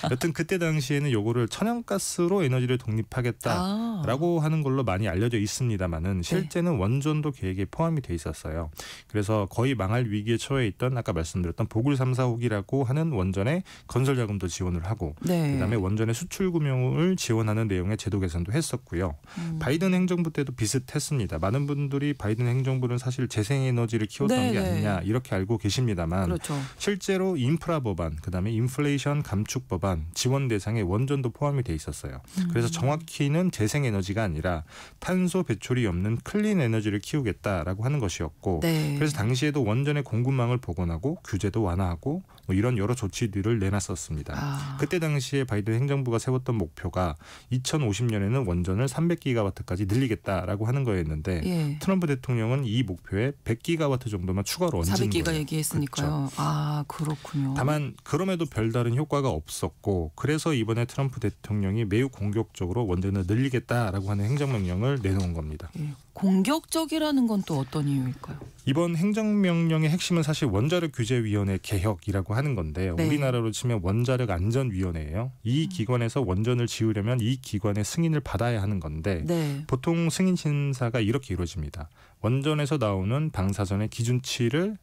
S9: 여튼 그때 당시에는 요거를 천연가스로 에너지를 독립하겠다라고 하는 걸로 많이 알려져 있습니다만은 실제는 원전도 계획에 포함이 돼 있었어요. 그래서 거의 망할 위기에 처해 있던 아까 말씀드렸던 보글 3, 4호기라고 하는 원전의 건설 자금도 지원을 하고 그다음에 원전의 수출 금융을 지원하는 내용의 제도 개선도 했었고요. 바이든 행정부 때도 비슷했습니다. 많은 분들이 바이든 행정부는 사실 재생에너지를 키웠던 게 아니냐 이렇게 알고 계십니다만
S2: 그렇죠.
S9: 실제로 인프라 법안, 그다음에 인플레이션 감축 법안 지원 대상에 원전도 포함이 돼 있었어요. 그래서 정확히는 재생에너지가 아니라 탄소 배출이 없는 클린 에너지를 키우겠다라고 하는 것이었고
S2: 네.
S9: 그래서 당시에도 원전의 공급망을 복원하고 규제도 완화하고 뭐 이런 여러 조치들을 내놨었습니다. 그때 당시에 바이든 행정부가 세웠던 목표가 2050년에는 원전을 300기가와트까지 늘리겠다라고 하는 거였는데
S2: 예.
S9: 트럼프 대통령은 이 목표에 100기가와트 정도만 추가로 얹은
S2: 400기가
S9: 거예요.
S2: 얘기했으니까요.
S9: 그렇죠.
S2: 아, 그렇군요.
S9: 다만 그럼에도 별다른 효과가 없었고 그래서 이번에 트럼프 대통령이 매우 공격적으로 원전을 늘리겠다라고 하는 행정명령을 내놓은 겁니다.
S2: 예. 공격적이라는 건 또 어떤 이유일까요?
S9: 이번 행정명령의 핵심은 사실 원자력 규제위원회 개혁이라고 하는 건데요.
S2: 네.
S9: 우리나라로 치면 원자력 안전위원회예요. 이 기관에서 원전을 지으려면 이 기관의 승인을 받아야 하는 건데
S2: 네.
S9: 보통 승인 심사가 이렇게 이루어집니다. 원전에서 나오는 방사선이 기준치를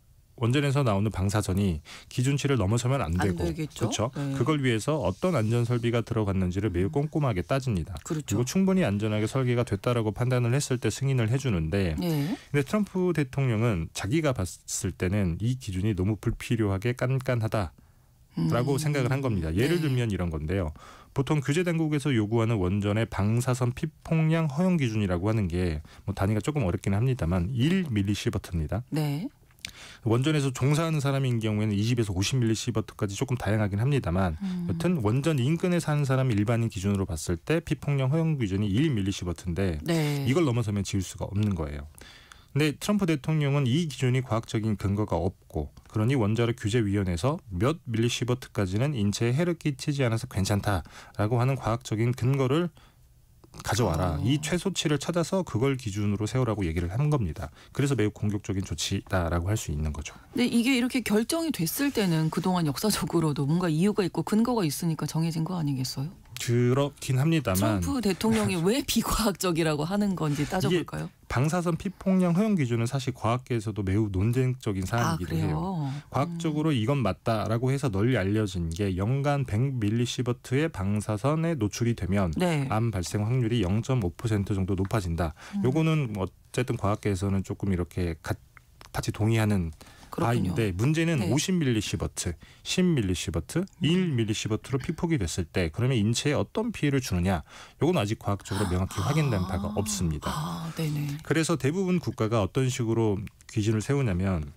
S9: 넘어서면 안 되고 그렇죠.
S2: 네.
S9: 그걸 위해서 어떤 안전 설비가 들어갔는지를 매우 꼼꼼하게 따집니다.
S2: 그렇죠.
S9: 그리고 충분히 안전하게 설계가 됐다라고 판단을 했을 때 승인을 해주는데
S2: 네.
S9: 근데 트럼프 대통령은 자기가 봤을 때는 이 기준이 너무 불필요하게 깐깐하다라고 생각을 한 겁니다. 예를
S2: 네.
S9: 들면 이런 건데요. 보통 규제 당국에서 요구하는 원전의 방사선 피폭량 허용 기준이라고 하는 게 뭐 단위가 조금 어렵긴 합니다만 1mS입니다.
S2: 네.
S9: 원전에서 종사하는 사람인 경우에는 20에서 50mS까지 조금 다양하긴 합니다만 여튼 원전 인근에 사는 사람 일반인 기준으로 봤을 때 피폭량 허용 기준이 1mS인데
S2: 네.
S9: 이걸 넘어서면 지을 수가 없는 거예요. 근데 트럼프 대통령은 이 기준이 과학적인 근거가 없고 그러니 원자력 규제위원회에서 몇 밀리시버트까지는 인체에 해를 끼치지 않아서 괜찮다라고 하는 과학적인 근거를 가져와라. 이 최소치를 찾아서 그걸 기준으로 세우라고 얘기를 한 겁니다. 그래서 매우 공격적인 조치다라고 할 수 있는 거죠.
S2: 근데 이게 이렇게 결정이 됐을 때는 그동안 역사적으로도 뭔가 이유가 있고 근거가 있으니까 정해진 거 아니겠어요?
S9: 그렇긴 합니다만
S2: 트럼프 대통령이 왜 비과학적이라고 하는 건지 따져볼까요?
S9: 방사선 피폭량 허용 기준은 사실 과학계에서도 매우 논쟁적인 사안이기도 해요. 과학적으로 이건 맞다라고 해서 널리 알려진 게 연간 100mS의 방사선에 노출이 되면
S2: 네.
S9: 암 발생 확률이 0.5% 정도 높아진다. 요거는 어쨌든 과학계에서는 조금 이렇게 같이 동의하는
S2: 그렇군요.
S9: 바인데 문제는
S2: 네.
S9: 50mS, 10mS, 1mS로 피폭이 됐을 때 그러면 인체에 어떤 피해를 주느냐 이건 아직 과학적으로 명확히 확인된 바가 없습니다.
S2: 네네.
S9: 그래서 대부분 국가가 어떤 식으로 기준을 세우냐면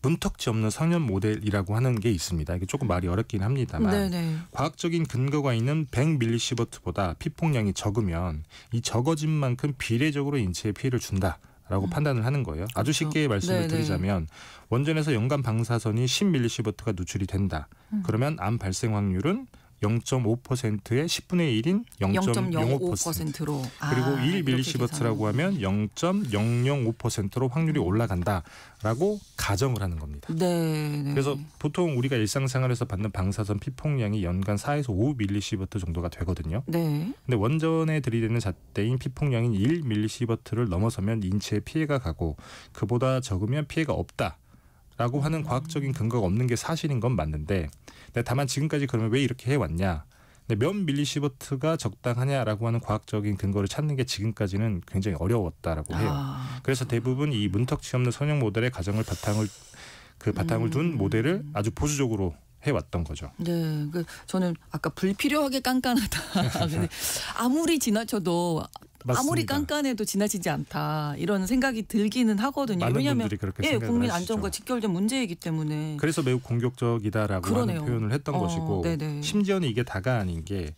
S9: 문턱지 없는 선형 모델이라고 하는 게 있습니다. 이게 조금 말이 어렵긴 합니다만
S2: 네네.
S9: 과학적인 근거가 있는 100mS보다 피폭량이 적으면 이 적어진 만큼 비례적으로 인체에 피해를 준다. 라고 판단을 하는 거예요. 아주 쉽게 말씀을 드리자면 원전에서 연간 방사선이 10mS가 노출이 된다. 그러면 암 발생 확률은 0.5%의 10분의 1인 0.05%로 그리고 1mS라고 하면 0.005%로 확률이 올라간다라고 가정을 하는 겁니다.
S2: 네.
S9: 그래서 보통 우리가 일상생활에서 받는 방사선 피폭량이 연간 4에서 5mS 정도가 되거든요.
S2: 네.
S9: 근데 원전에 들이대는 잣대인 피폭량인 1mS를 넘어서면 인체에 피해가 가고 그보다 적으면 피해가 없다라고 하는 과학적인 근거가 없는 게 사실인 건 맞는데 다만 지금까지 그러면 왜 이렇게 해왔냐. 몇 밀리시버트가 적당하냐라고 하는 과학적인 근거를 찾는 게 지금까지는 굉장히 어려웠다라고 해요. 그래서 대부분 이 문턱치 없는 선형 모델의 가정을 바탕을 둔 모델을 아주 보수적으로 해왔던 거죠.
S2: 네, 저는 아까 불필요하게 깐깐하다. 근데 아무리 지나쳐도
S9: 맞습니다.
S2: 아무리 깐깐해도 지나치지 않다 이런 생각이 들기는 하거든요.
S9: 많은
S2: 왜냐하면
S9: 분들이 그렇게 생각을
S2: 국민
S9: 하시죠.
S2: 안전과 직결된 문제이기 때문에.
S9: 그래서 매우 공격적이다라고
S2: 그러네요.
S9: 하는 표현을 했던 것이고
S2: 네네.
S9: 심지어는 이게 다가 아닌 게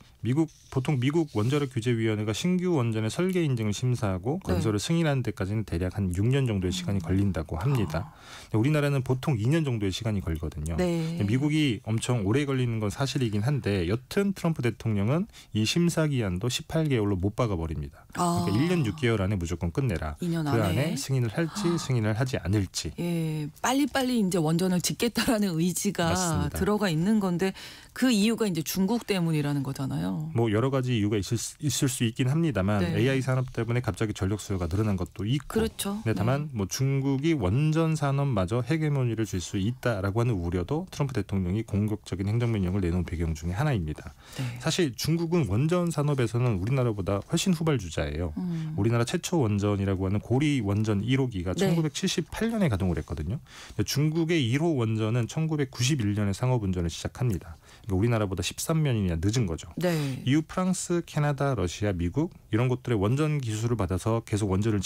S9: 보통 미국 원자력 규제위원회가 신규 원전의 설계 인증을 심사하고 건설을 승인하는 데까지는 대략 한 6년 정도의 시간이 걸린다고 합니다. 우리나라는 보통 2년 정도의 시간이 걸거든요.
S2: 네.
S9: 미국이 엄청 오래 걸리는 건 사실이긴 한데 여튼 트럼프 대통령은 이 심사 기한도 18개월로 못 박아버립니다. 그러니까 1년 6개월 안에 무조건 끝내라.
S2: 2년
S9: 그 안에 승인을 할지 승인을 하지 않을지.
S2: 예, 빨리빨리 이제 원전을 짓겠다라는 의지가
S9: 맞습니다.
S2: 들어가 있는 건데 그 이유가 이제 중국 때문이라는 거잖아요.
S9: 뭐 여러 가지 이유가 있을 수 있긴 합니다만
S2: 네.
S9: AI 산업 때문에 갑자기 전력 수요가 늘어난 것도 있고.
S2: 그렇죠.
S9: 네, 다만 뭐 중국이 원전 산업마저 헤게모니를 줄 수 있다라고 하는 우려도 트럼프 대통령이 공격적인 행정명령을 내놓은 배경 중에 하나입니다.
S2: 네.
S9: 사실 중국은 원전 산업에서는 우리나라보다 훨씬 후발주자. 숫자예요. 우리나라 최초 원전이라고 하는 고리 원전 1호기가
S2: 네.
S9: 1978년에 가동을 했거든요. 중국의 1호 원전은 1991년에 상업운전을 시작합니다. 그러니까 우리나라보다 13년이나 늦은 거죠.
S2: 네.
S9: 이후 프랑스, 캐나다, 러시아, 미국 이런 곳들의 원전 기술을 받아서 계속 원전을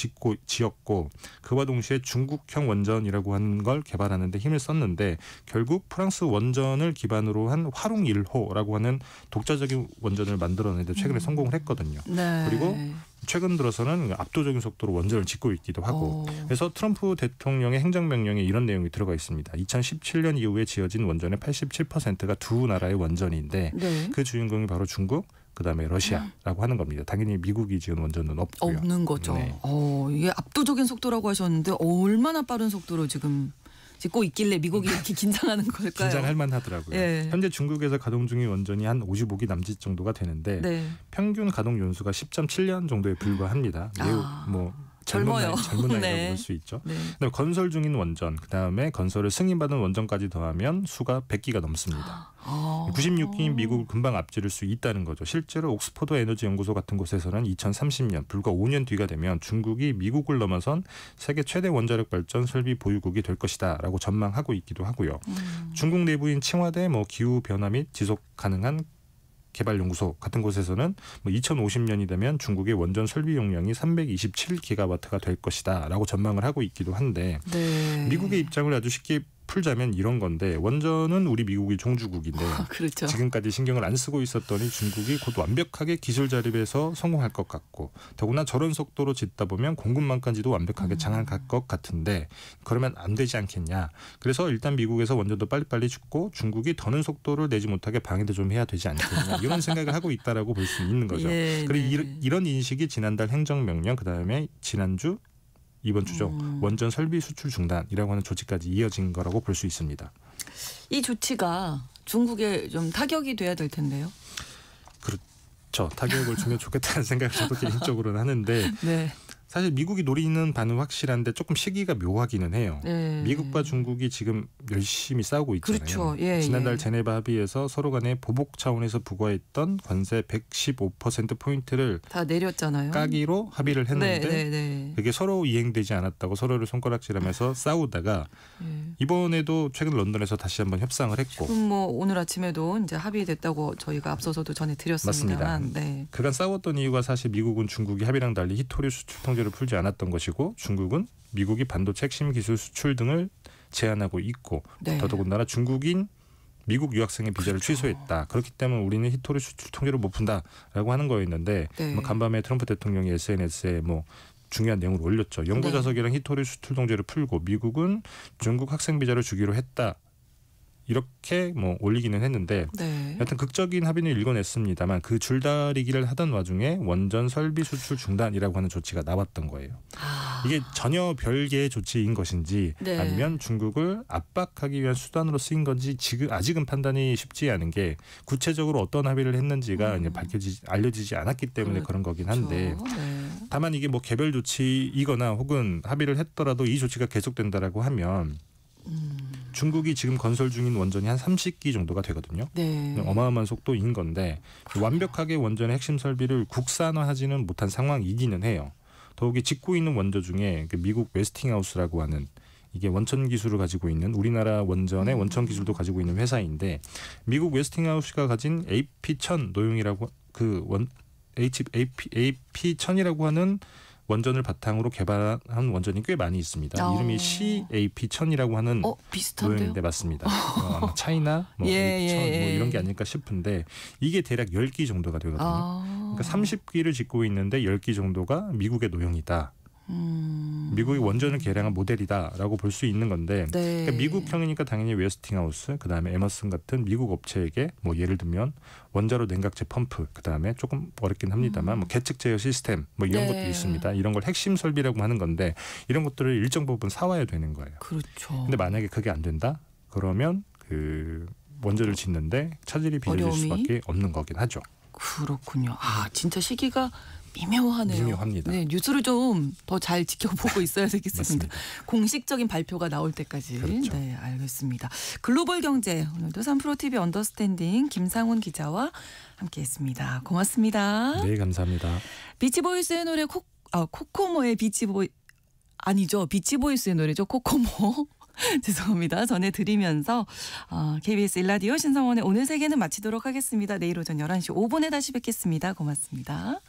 S9: 지었고 그와 동시에 중국형 원전이라고 하는 걸 개발하는 데 힘을 썼는데 결국 프랑스 원전을 기반으로 한 화룡 1호라고 하는 독자적인 원전을 만들어내는데 최근에 성공을 했거든요.
S2: 네.
S9: 그리고 최근 들어서는 압도적인 속도로 원전을 짓고 있기도 하고 그래서 트럼프 대통령의 행정명령에 이런 내용이 들어가 있습니다. 2017년 이후에 지어진 원전의 87%가 두 나라의 원전인데
S2: 네.
S9: 그 주인공이 바로 중국 그다음에 러시아라고 하는 겁니다. 당연히 미국이 지은 원전은 없고요.
S2: 없는 거죠.
S9: 네.
S2: 이게 압도적인 속도라고 하셨는데 얼마나 빠른 속도로 지금 짓고 있길래 미국이 이렇게 긴장하는 걸까요?
S9: 긴장할 만하더라고요.
S2: 예.
S9: 현재 중국에서 가동 중인 원전이 한 55기 남짓 정도가 되는데
S2: 네.
S9: 평균 가동 연수가 10.7년 정도에 불과합니다. 매우
S2: 젊어요.
S9: 젊은 나이라고
S2: 네.
S9: 볼 수 있죠.
S2: 네.
S9: 그다음에 건설 중인 원전, 그다음에 건설을 승인받은 원전까지 더하면 수가 100기가 넘습니다. 96기인 미국을 금방 앞지를 수 있다는 거죠. 실제로 옥스퍼드 에너지 연구소 같은 곳에서는 2030년 불과 5년 뒤가 되면 중국이 미국을 넘어선 세계 최대 원자력 발전 설비 보유국이 될 것이다라고 전망하고 있기도 하고요. 중국 내부인 칭화대 기후 변화 및 지속 가능한 개발연구소 같은 곳에서는 2050년이 되면 중국의 원전 설비 용량이 327기가와트가 될 것이다라고 전망을 하고 있기도 한데
S2: 네.
S9: 미국의 입장을 아주 쉽게 풀자면 이런 건데 원전은 우리 미국이 종주국인데
S2: 그렇죠.
S9: 지금까지 신경을 안 쓰고 있었더니 중국이 곧 완벽하게 기술 자립에서 성공할 것 같고 더구나 저런 속도로 짓다 보면 공급망까지도 완벽하게 장악할 것 같은데 그러면 안 되지 않겠냐. 그래서 일단 미국에서 원전도 빨리빨리 짓고 중국이 더는 속도를 내지 못하게 방해도 좀 해야 되지 않겠냐. 이런 생각을 하고 있다라고 볼 수 있는 거죠.
S2: 예,
S9: 그리고
S2: 네.
S9: 이런 인식이 지난달 행정명령 그다음에 지난주 이번 주죠. 원전 설비 수출 중단이라고 하는 조치까지 이어진 거라고 볼 수 있습니다.
S2: 이 조치가 중국에 좀 타격이 돼야 될 텐데요.
S9: 그렇죠. 타격을 주면 좋겠다는 생각을 저도 개인적으로는 하는데
S2: 네.
S9: 사실 미국이 노리는 바는 확실한데 조금 시기가 묘하기는 해요.
S2: 네.
S9: 미국과 중국이 지금 열심히 싸우고 있잖아요.
S2: 그렇죠. 예,
S9: 지난달
S2: 예.
S9: 제네바 합의에서 서로 간에 보복 차원에서 부과했던 관세 115%포인트를
S2: 다 내렸잖아요.
S9: 까기로 합의를 했는데
S2: 네.
S9: 그게 서로 이행되지 않았다고 서로를 손가락질하면서 싸우다가 이번에도 최근 런던에서 다시 한번 협상을 했고
S2: 지금 오늘 아침에도 이제 합의됐다고 저희가 앞서서도 전해드렸습니다만
S9: 맞습니다.
S2: 네.
S9: 그간 싸웠던 이유가 사실 미국은 중국이 합의랑 달리 히토리 수출 통제를 풀지 않았던 것이고 중국은 미국이 반도체 핵심 기술 수출 등을 제한하고 있고
S2: 네.
S9: 더더군다나 중국인 미국 유학생의 비자를
S2: 그렇죠.
S9: 취소했다. 그렇기 때문에 우리는 히토리 수출 통제를 못 푼다라고 하는 거였는데
S2: 네.
S9: 간밤에 트럼프 대통령이 SNS에 중요한 내용을 올렸죠. 연구
S2: 네.
S9: 자석이랑 히토리 수출 통제를 풀고 미국은 중국 학생 비자를 주기로 했다. 이렇게 올리기는 했는데
S2: 네.
S9: 여튼 극적인 합의는 읽어냈습니다만 그 줄다리기를 하던 와중에 원전 설비 수출 중단이라고 하는 조치가 나왔던 거예요. 이게 전혀 별개의 조치인 것인지
S2: 네.
S9: 아니면 중국을 압박하기 위한 수단으로 쓰인 건지 아직은 판단이 쉽지 않은 게 구체적으로 어떤 합의를 했는지가 이제 알려지지 않았기 때문에 그런 거긴 한데
S2: 네.
S9: 다만 이게 개별 조치이거나 혹은 합의를 했더라도 이 조치가 계속된다라고 하면 중국이 지금 건설 중인 원전이 한 30기 정도가 되거든요.
S2: 네.
S9: 어마어마한 속도인 건데 완벽하게 원전의 핵심 설비를 국산화하지는 못한 상황이기는 해요. 더욱이 짓고 있는 원전 중에 미국 웨스팅하우스라고 하는 이게 원천 기술을 가지고 있는 우리나라 원전의 원천 기술도 가지고 있는 회사인데 미국 웨스팅하우스가 가진 AP1000 노용이라고 AP1000이라고 하는 원전을 바탕으로 개발한 원전이 꽤 많이 있습니다. 이름이 CAP1000이라고 하는
S2: 비슷한데요?
S9: 노용인데 맞습니다. 아마 차이나 이런 게 아닐까 싶은데 이게 대략 10기 정도가 되거든요. 그러니까 30기를 짓고 있는데 10기 정도가 미국의 노용이다. 미국이 원전을 개량한 모델이다라고 볼 수 있는 건데
S2: 네.
S9: 그러니까 미국형이니까 당연히 웨스팅하우스 그다음에 에머슨 같은 미국 업체에게 예를 들면 원자로 냉각제 펌프 그다음에 조금 어렵긴 합니다만 계측 제어 시스템 이런
S2: 네.
S9: 것도 있습니다. 이런 걸 핵심 설비라고 하는 건데 이런 것들을 일정 부분 사와야 되는 거예요.
S2: 그렇죠.
S9: 근데 만약에 그게 안 된다? 그러면 원전을 짓는데 차질이 빚어질 수밖에 없는 거긴 하죠.
S2: 그렇군요. 진짜 시기가 미묘하네요.
S9: 미묘합니다.
S2: 네, 뉴스를 좀 더 잘 지켜보고 있어야 되겠습니다.
S9: 맞습니다.
S2: 공식적인 발표가 나올 때까지.
S9: 그렇죠.
S2: 네, 알겠습니다. 글로벌 경제 오늘도 3프로TV 언더스탠딩 김상훈 기자와 함께했습니다. 고맙습니다.
S9: 네, 감사합니다.
S2: 비치보이스의 노래 코코모의 비치보이스의 노래죠. 코코모. 죄송합니다. 전해드리면서 KBS 1라디오 신성원의 오늘 세계는 마치도록 하겠습니다. 내일 오전 11시 5분에 다시 뵙겠습니다. 고맙습니다.